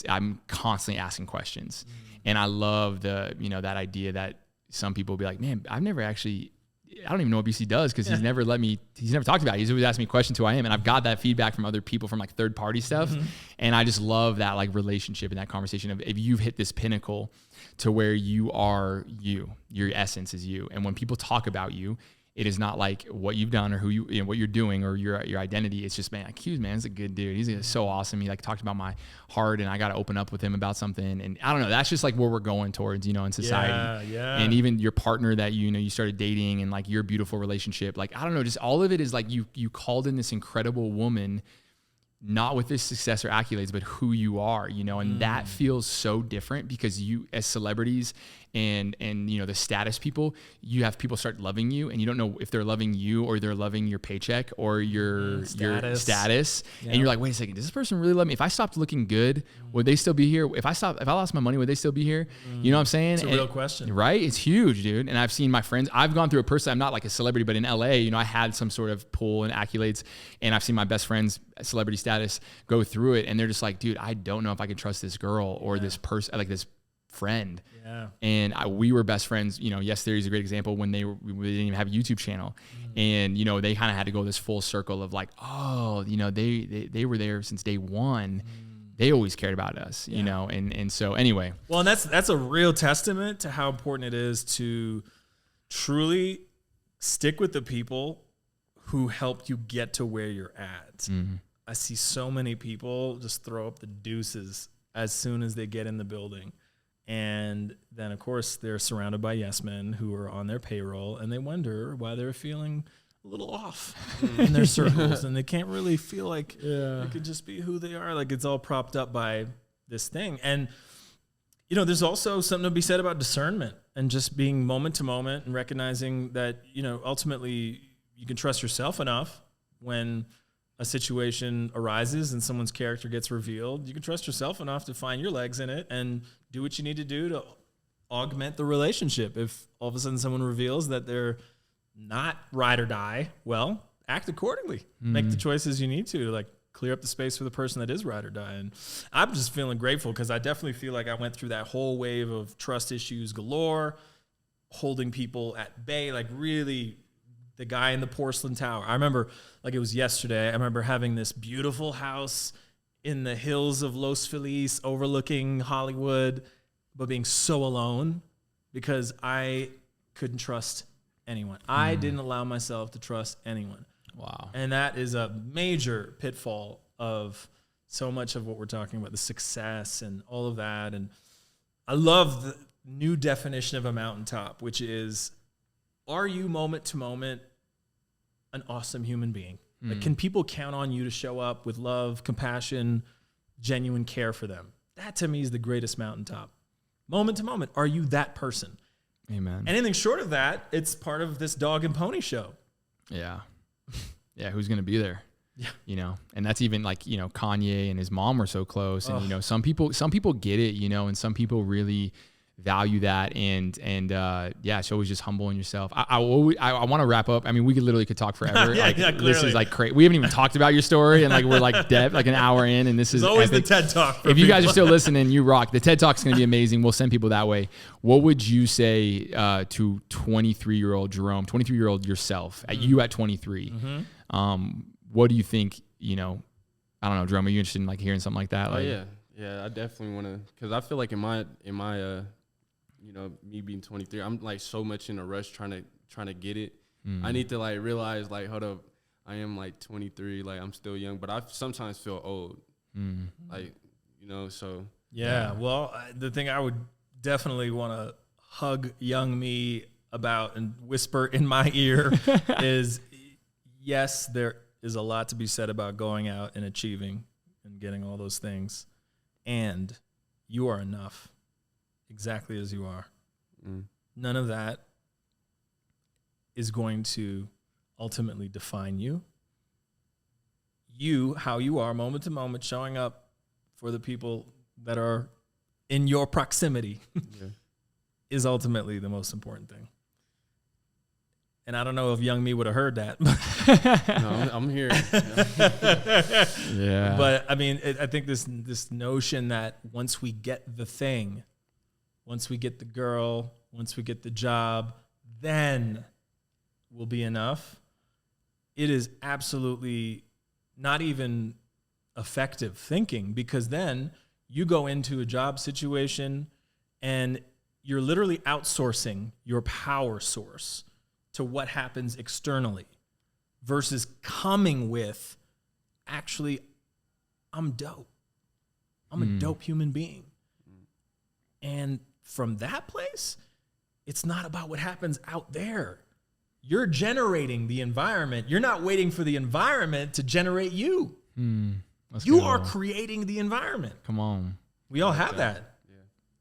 I'm constantly asking questions. And I love that idea that some people will be like, man, I don't even know what BC does, because he's never talked about it. He's always asking me questions who I am. And I've got that feedback from other people from like third party stuff. And I just love that like relationship and that conversation of, if you've hit this pinnacle to where you are your essence is you. And when people talk about you, it is not like what you've done or who what you're doing or your identity. It's just, man, Q's, man, he's a good dude. He's so awesome. He like talked about my heart, and I got to open up with him about something. And I don't know, that's just like where we're going towards, in society. Yeah. And even your partner that, you started dating, and like your beautiful relationship, like, I don't know, just all of it is like you called in this incredible woman, not with this success or accolades, but who you are, and that feels so different, because you, as celebrities and the status people, you have people start loving you, and you don't know if they're loving you or they're loving your paycheck or your status. Yeah. And you're like, wait a second, does this person really love me? If I stopped looking good, would they still be here? If I lost my money, would they still be here? You know what I'm saying? It's a real question. Right? It's huge, dude. And I've seen my friends, I've gone through I'm not like a celebrity, but in LA, I had some sort of pull and accolades, and I've seen my best friends, celebrity status, go through it, and they're just like, dude, I don't know if I can trust this girl or this person, like this friend. Yeah. And we were best friends, Yes Theory is a great example, when we didn't even have a YouTube channel. And, they kind of had to go this full circle of like, oh, they were there since day one. They always cared about us, and so anyway. Well, and that's a real testament to how important it is to truly stick with the people who helped you get to where you're at. I see so many people just throw up the deuces as soon as they get in the building. And then, of course, they're surrounded by yes men who are on their payroll, and they wonder why they're feeling a little off in their circles, and they can't really feel like they could just be who they are. Like, it's all propped up by this thing. And, there's also something to be said about discernment and just being moment to moment and recognizing that, ultimately you can trust yourself enough when a situation arises and someone's character gets revealed. You can trust yourself enough to find your legs in it and do what you need to do to augment the relationship. If all of a sudden someone reveals that they're not ride or die, well, act accordingly. Make the choices you need to like clear up the space for the person that is ride or die. And I'm just feeling grateful, because I definitely feel like I went through that whole wave of trust issues galore, holding people at bay, like really the guy in the porcelain tower. I remember, like it was yesterday, I remember having this beautiful house in the hills of Los Feliz overlooking Hollywood, but being so alone because I couldn't trust anyone. I didn't allow myself to trust anyone. Wow. And that is a major pitfall of so much of what we're talking about, the success and all of that. And I love the new definition of a mountaintop, which is, are you moment to moment an awesome human being? Like, can people count on you to show up with love, compassion, genuine care for them? That to me is the greatest mountaintop. Moment to moment, are you that person? Amen. Anything short of that, it's part of this dog and pony show. Yeah. Yeah. Who's going to be there? Yeah. You know, and that's even like, you know, Kanye and his mom were so close, and, you know, some people get it, you know, and some people really value that. And yeah, it's always just humbling yourself. I want to wrap up. I mean, we could talk forever. Yeah, like, yeah, this is like crazy. We haven't even talked about your story, and like, we're like like an hour in, and this is always epic. the TED Talk. If you guys are still listening, you rock. The TED Talk's going to be amazing. We'll send people that way. What would you say to 23-year-old Jerome, 23-year-old yourself, you at 23? What do you think, you know, I don't know, Jerome, are you interested in like hearing something like that? Like, yeah, I definitely want to, because I feel like in my you know, me being 23, I'm like so much in a rush trying to get it. I need to like realize like, hold up, I am like 23, like I'm still young, but I sometimes feel old. Like, you know, so. Yeah, well, the thing I would definitely want to hug young me about and whisper in my ear is, yes, there is a lot to be said about going out and achieving and getting all those things. And you are enough exactly as you are. None of that is going to ultimately define you. You, how you are moment to moment, showing up for the people that are in your proximity is ultimately the most important thing. And I don't know if young me would have heard that. No, I'm here. yeah. But I mean, I think this notion that once we get the thing, once we get the girl, once we get the job, then we'll be enough. It is absolutely not even effective thinking, because then you go into a job situation and you're literally outsourcing your power source to what happens externally versus coming with, actually, I'm dope. I'm a dope human being. And from that place, it's not about what happens out there. You're generating the environment. You're not waiting for the environment to generate you. You are creating the environment. Come on. We all have that.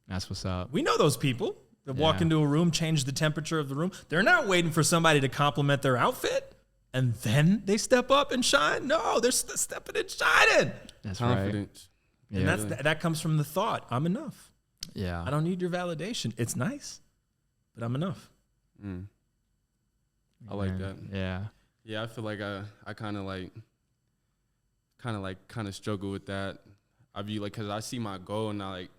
That's what's up. We know those people that walk into a room, change the temperature of the room. They're not waiting for somebody to compliment their outfit and then they step up and shine. No, they're stepping and shining. That's Confidence. right. And that comes from the thought, I'm enough. Yeah. I don't need your validation. It's nice, but I'm enough. I like that. Yeah. Yeah, I feel like I kind of struggle with that. I be like, cause I see my goal and I like,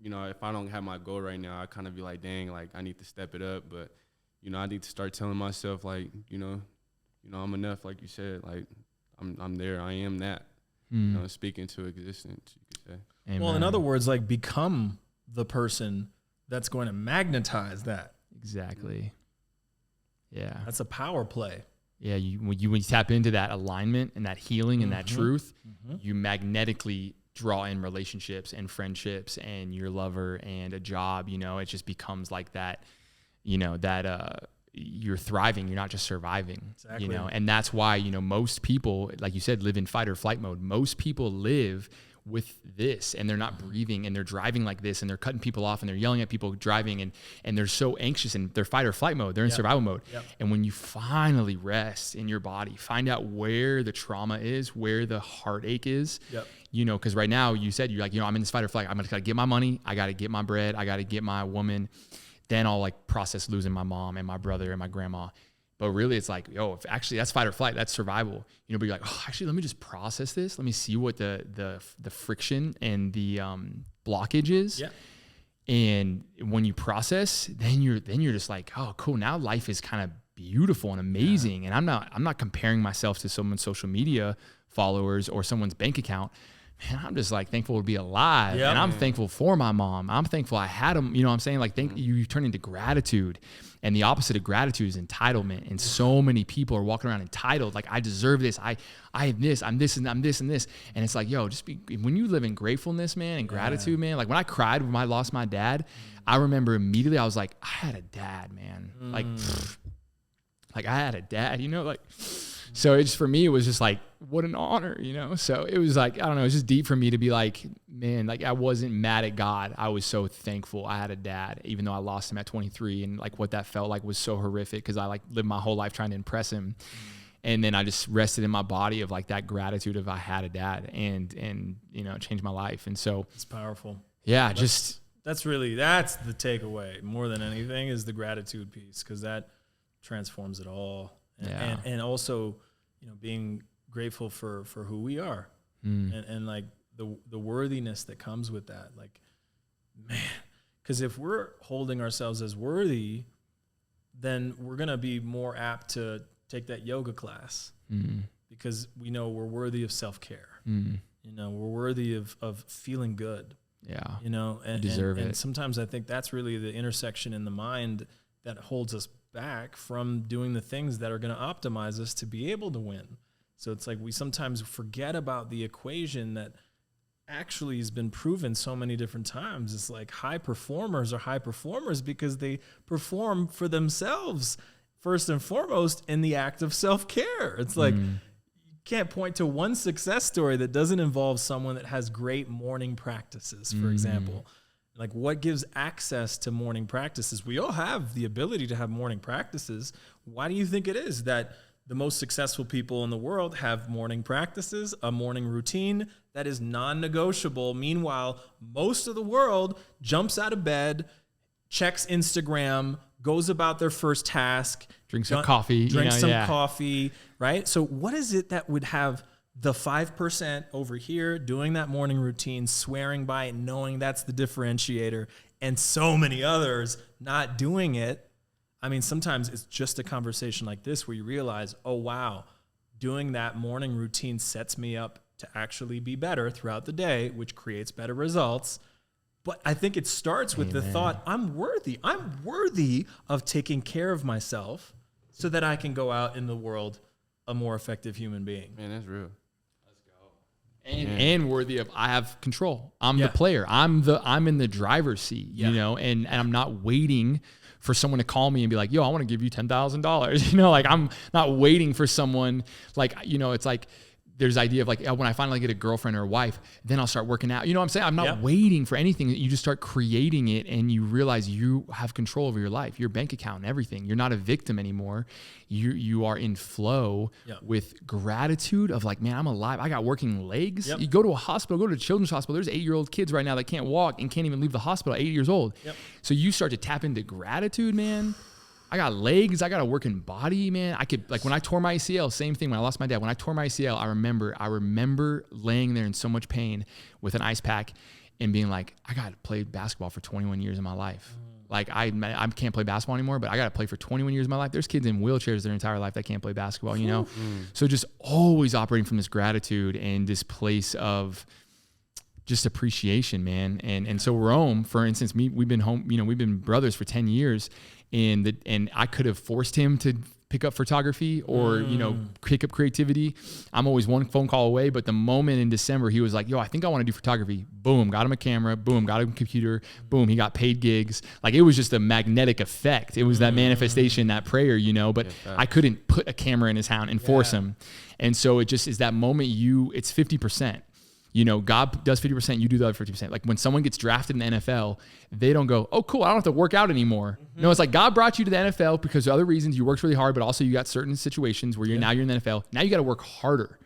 you know, if I don't have my goal right now, I kind of be like, dang, like I need to step it up. But, you know, I need to start telling myself like, you know, I'm enough. Like you said, like I'm there. I am that. You know, speaking to existence, you could say. Amen. Well, in other words, like become the person that's going to magnetize that. Exactly. Yeah. That's a power play. Yeah. When you tap into that alignment and that healing and that truth, you magnetically draw in relationships and friendships and your lover and a job. You know, it just becomes like that, you know, that you're thriving, you're not just surviving. Exactly. You know, and that's why, you know, most people, like you said, live in fight or flight mode. Most people live with this and they're not breathing and they're driving like this and they're cutting people off and they're yelling at people driving and they're so anxious and they're fight or flight mode. They're in survival mode. And when you finally rest in your body, find out where the trauma is, where the heartache is, you know, because right now you said, you're like, you know, I'm in this fight or flight. I'm just got to get my money. I got to get my bread. I got to get my woman. Then I'll like process losing my mom and my brother and my grandma. But really, it's like, yo, if actually that's fight or flight, that's survival. You know, but you're like, oh, actually, let me just process this. Let me see what the friction and the blockage is. And when you process, then you're just like, oh, cool. Now life is kind of beautiful and amazing. And I'm not comparing myself to someone's social media followers or someone's bank account. Man, I'm just like thankful to be alive. And I'm thankful for my mom. I'm thankful I had them. You know what I'm saying? Like you turn into gratitude, and the opposite of gratitude is entitlement. And so many people are walking around entitled. Like, I deserve this. I have this, I'm this and I'm this and this. And it's like, yo, when you live in gratefulness, man, and gratitude, man, like when I cried when I lost my dad, I remember immediately I was like, I had a dad, man. Like I had a dad, you know, like, so it's, for me, it was just like, what an honor, you know? So it was like, I don't know, it was just deep for me to be like, man, like I wasn't mad at God. I was so thankful I had a dad, even though I lost him at 23, and like what that felt like was so horrific, because I like lived my whole life trying to impress him. And then I just rested in my body of like that gratitude of I had a dad, and you know, it changed my life. And so it's powerful. Yeah, that's the takeaway more than anything, is the gratitude piece, because that transforms it all. And also, you know, being grateful for who we are, and like the worthiness that comes with that. Like, man, because if we're holding ourselves as worthy, then we're gonna be more apt to take that yoga class, because we know we're worthy of self-care. You know, we're worthy of feeling good. Yeah, you know, and deserve it. And sometimes I think that's really the intersection in the mind that holds us back from doing the things that are going to optimize us to be able to win. So it's like we sometimes forget about the equation that actually has been proven so many different times. It's like high performers are high performers because they perform for themselves first and foremost in the act of self-care. It's like you can't point to one success story that doesn't involve someone that has great morning practices, for example. Like, what gives access to morning practices? We all have the ability to have morning practices. Why do you think it is that the most successful people in the world have morning practices, a morning routine that is non-negotiable? Meanwhile, most of the world jumps out of bed, checks Instagram, goes about their first task, drinks some coffee, coffee, right? So what is it that would have the 5% over here doing that morning routine, swearing by it, knowing that's the differentiator, and so many others not doing it? I mean, sometimes it's just a conversation like this where you realize, oh, wow, doing that morning routine sets me up to actually be better throughout the day, which creates better results. But I think it starts with the thought, I'm worthy. I'm worthy of taking care of myself so that I can go out in the world a more effective human being. Man, that's real. And worthy of, I have control. I'm the player. I'm in the driver's seat, you know, and I'm not waiting for someone to call me and be like, yo, I want to give you $10,000. You know, like I'm not waiting for someone, like, you know, it's like, there's the idea of like, when I finally get a girlfriend or a wife, then I'll start working out. You know what I'm saying? I'm not waiting for anything. You just start creating it, and you realize you have control over your life, your bank account and everything. You're not a victim anymore. You are in flow with gratitude of like, man, I'm alive. I got working legs. You go to a hospital, go to a children's hospital. There's 8-year-old kids right now that can't walk and can't even leave the hospital at 8 years old. So you start to tap into gratitude, man. I got legs. I got a working body, man. I could, like when I tore my ACL, same thing when I lost my dad. When I tore my ACL, I remember laying there in so much pain with an ice pack and being like, I got to play basketball for 21 years of my life. Like I can't play basketball anymore, but I got to play for 21 years of my life. There's kids in wheelchairs their entire life that can't play basketball, you know? So just always operating from this gratitude and this place of just appreciation, man. And so Rome, for instance, we've been brothers for 10 years. And I could have forced him to pick up photography or, you know, pick up creativity. I'm always one phone call away. But the moment in December, he was like, yo, I think I want to do photography. Boom, got him a camera. Boom, got him a computer. Boom, he got paid gigs. Like, it was just a magnetic effect. It was that manifestation, that prayer, you know, but I couldn't put a camera in his hand and force him. And so it just is that moment it's 50%. You know, God does 50%, you do the other 50%. Like when someone gets drafted in the NFL, they don't go, oh, cool, I don't have to work out anymore. No, it's like God brought you to the NFL because of other reasons. You worked really hard, but also you got certain situations where now you're in the NFL. Now you got to work harder.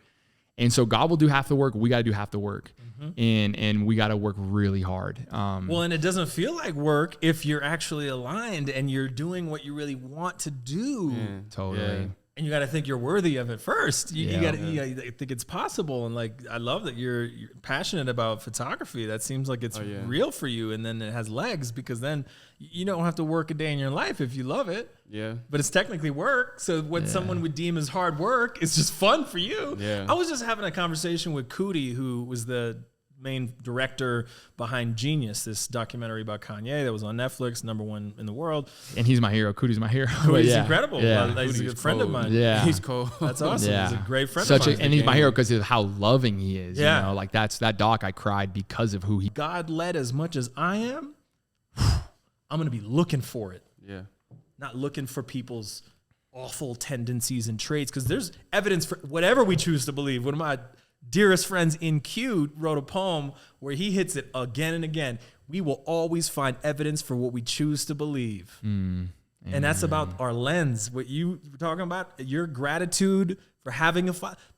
And so God will do half the work. We got to do half the work. And we got to work really hard. Well, and it doesn't feel like work if you're actually aligned and you're doing what you really want to do. Totally. And you got to think you're worthy of it first. You got to think it's possible. And like, I love that you're passionate about photography. That seems like it's real for you. And then it has legs, because then you don't have to work a day in your life if you love it. Yeah. But it's technically work. So what someone would deem as hard work is just fun for you. Yeah. I was just having a conversation with Quddus, who was the main director behind Genius, this documentary about Kanye that was on Netflix, #1 in the world. And he's my hero. Quddus my hero. Quddus incredible. Yeah. He's a good friend of mine. Yeah. He's cool. That's awesome. Yeah. He's a great friend of mine. And he's my hero because of how loving he is. Yeah. You know, like that doc, I cried because of who he. God led as much as I am, I'm going to be looking for it. Yeah. Not looking for people's awful tendencies and traits, because there's evidence for whatever we choose to believe. One of my dearest friends in Q wrote a poem where he hits it again and again. We will always find evidence for what we choose to believe. And that's about our lens. What you were talking about, your gratitude for having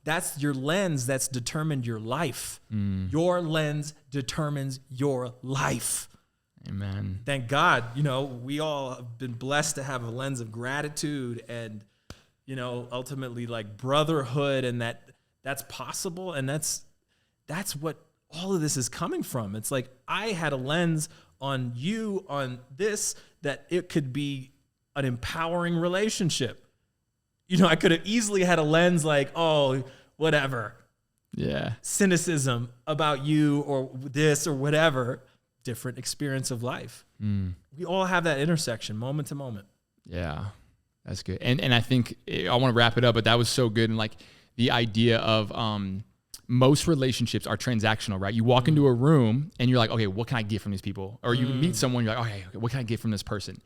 that's your lens that's determined your life. Your lens determines your life. Amen. Thank God, we all have been blessed to have a lens of gratitude and, ultimately like brotherhood, and that's possible. And that's what all of this is coming from. It's like, I had a lens on you, on this, that it could be an empowering relationship. I could have easily had a lens like, oh, whatever. Yeah. Cynicism about you or this or whatever. Different experience of life. We all have that intersection moment to moment. Yeah, that's good. And I think I want to wrap it up, but that was so good. And like the idea of most relationships are transactional, right? You walk into a room and you're like, okay, what can I get from these people? Or you meet someone, you're like, okay, what can I get from this person?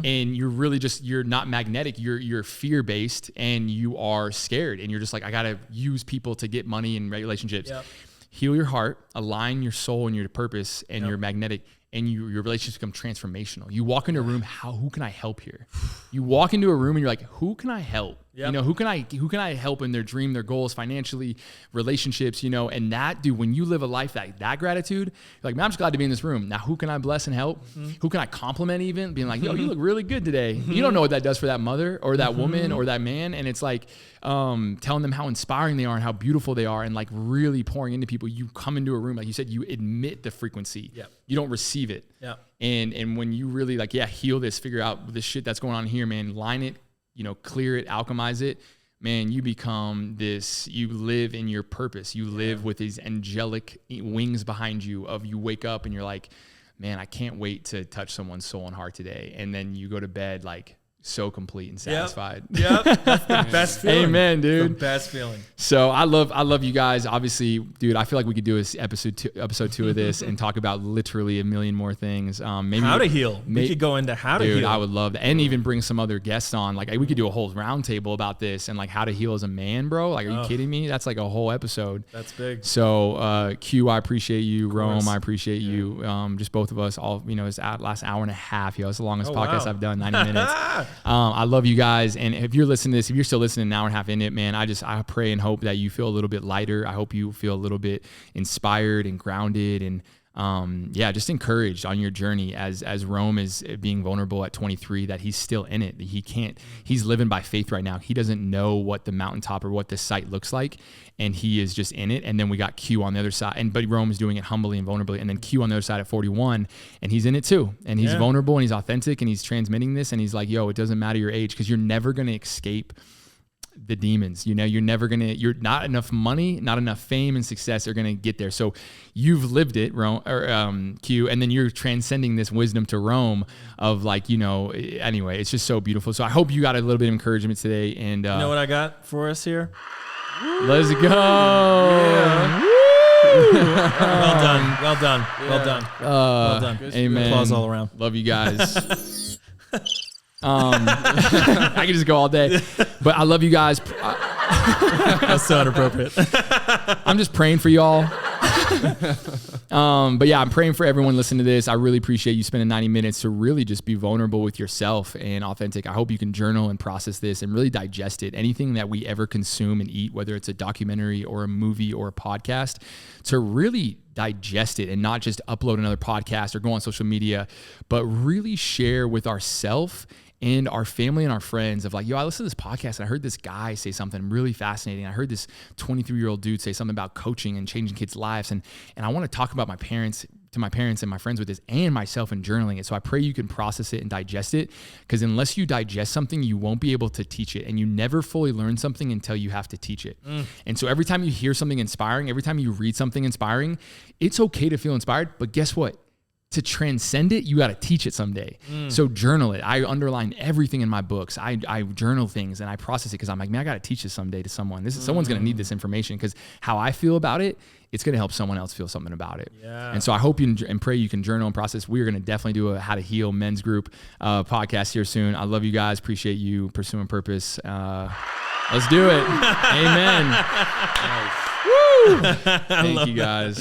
And you're really you're not magnetic. You're fear-based and you are scared. And you're just like, I got to use people to get money in relationships. Yep. Heal your heart, align your soul and your purpose, and you're magnetic, and your relationships become transformational. You walk into a room, who can I help here? You walk into a room and you're like, who can I help? Yep. Who can I help in their dream, their goals, financially, relationships, and that, dude, when you live a life that gratitude, you're like, man, I'm just glad to be in this room. Now, who can I bless and help? Who can I compliment even? Being like, yo, you look really good today. You don't know what that does for that mother or that woman or that man. And it's like telling them how inspiring they are and how beautiful they are, and like really pouring into people. You come into a room, like you said, you admit the frequency. Yep. You don't receive it. Yep. And when you really heal this, figure out this shit that's going on here, man, line it, clear it, alchemize it, man, you become this, you live in your purpose. You live with these angelic wings behind you you wake up and you're like, man, I can't wait to touch someone's soul and heart today. And then you go to bed like so complete and satisfied. Yep. That's the best feeling. Amen, dude. The best feeling. So I love you guys. Obviously, dude, I feel like we could do a episode 2 of this and talk about literally a million more things. Maybe how to heal. We could go into how to heal. Dude, I would love that. And even bring some other guests on. Like we could do a whole round table about this and like how to heal as a man, bro. Like, are you kidding me? That's like a whole episode. That's big. So Q, I appreciate you. Rome, I appreciate you. Just both of us all, it's last hour and a half. It's the longest podcast I've done, 90 minutes. I love you guys. And if you're listening to this, if you're still listening an hour and a half in it, man, I pray and hope that you feel a little bit lighter. I hope you feel a little bit inspired and grounded and just encouraged on your journey as Rome is being vulnerable at 23, that he's still in it. He's living by faith right now. He doesn't know what the mountaintop or what the site looks like, and he is just in it. And then we got Q on the other side, but Rome is doing it humbly and vulnerably. And then Q on the other side at 41, and he's in it too. And he's vulnerable and he's authentic and he's transmitting this. And he's like, yo, it doesn't matter your age, because you're never going to escape the demons. You're not enough money, not enough fame and success are going to get there. So you've lived it, Q, and then you're transcending this wisdom to Rome of anyway, it's just so beautiful. So I hope you got a little bit of encouragement today. And you know what I got for us here? Let's go. Yeah. Well done. Well done. Amen. Applause all around. Love you guys. I can just go all day, but I love you guys. That's so inappropriate. I'm just praying for y'all. But yeah, I'm praying for everyone listening to this. I really appreciate you spending 90 minutes to really just be vulnerable with yourself and authentic. I hope you can journal and process this and really digest it. Anything that we ever consume and eat, whether it's a documentary or a movie or a podcast, to really digest it and not just upload another podcast or go on social media, but really share with ourselves and our family and our friends of like, yo, I listened to this podcast and I heard this guy say something really fascinating. I heard this 23-year-old dude say something about coaching and changing kids' lives. And I want to talk about to my parents and my friends with this and myself and journaling it. So I pray you can process it and digest it, because unless you digest something, you won't be able to teach it, and you never fully learn something until you have to teach it. And so every time you hear something inspiring, every time you read something inspiring, it's okay to feel inspired, but guess what? To transcend it, you got to teach it someday. So journal it. I underline everything in my books. I journal things and I process it because I'm like, man, I got to teach this someday to someone. Someone's going to need this information, because how I feel about it, it's going to help someone else feel something about it. Yeah. And so I hope you and pray you can journal and process. We are going to definitely do a How to Heal men's group podcast here soon. I love you guys. Appreciate you pursuing purpose. Let's do it. Amen. Nice. Woo! Thank you guys.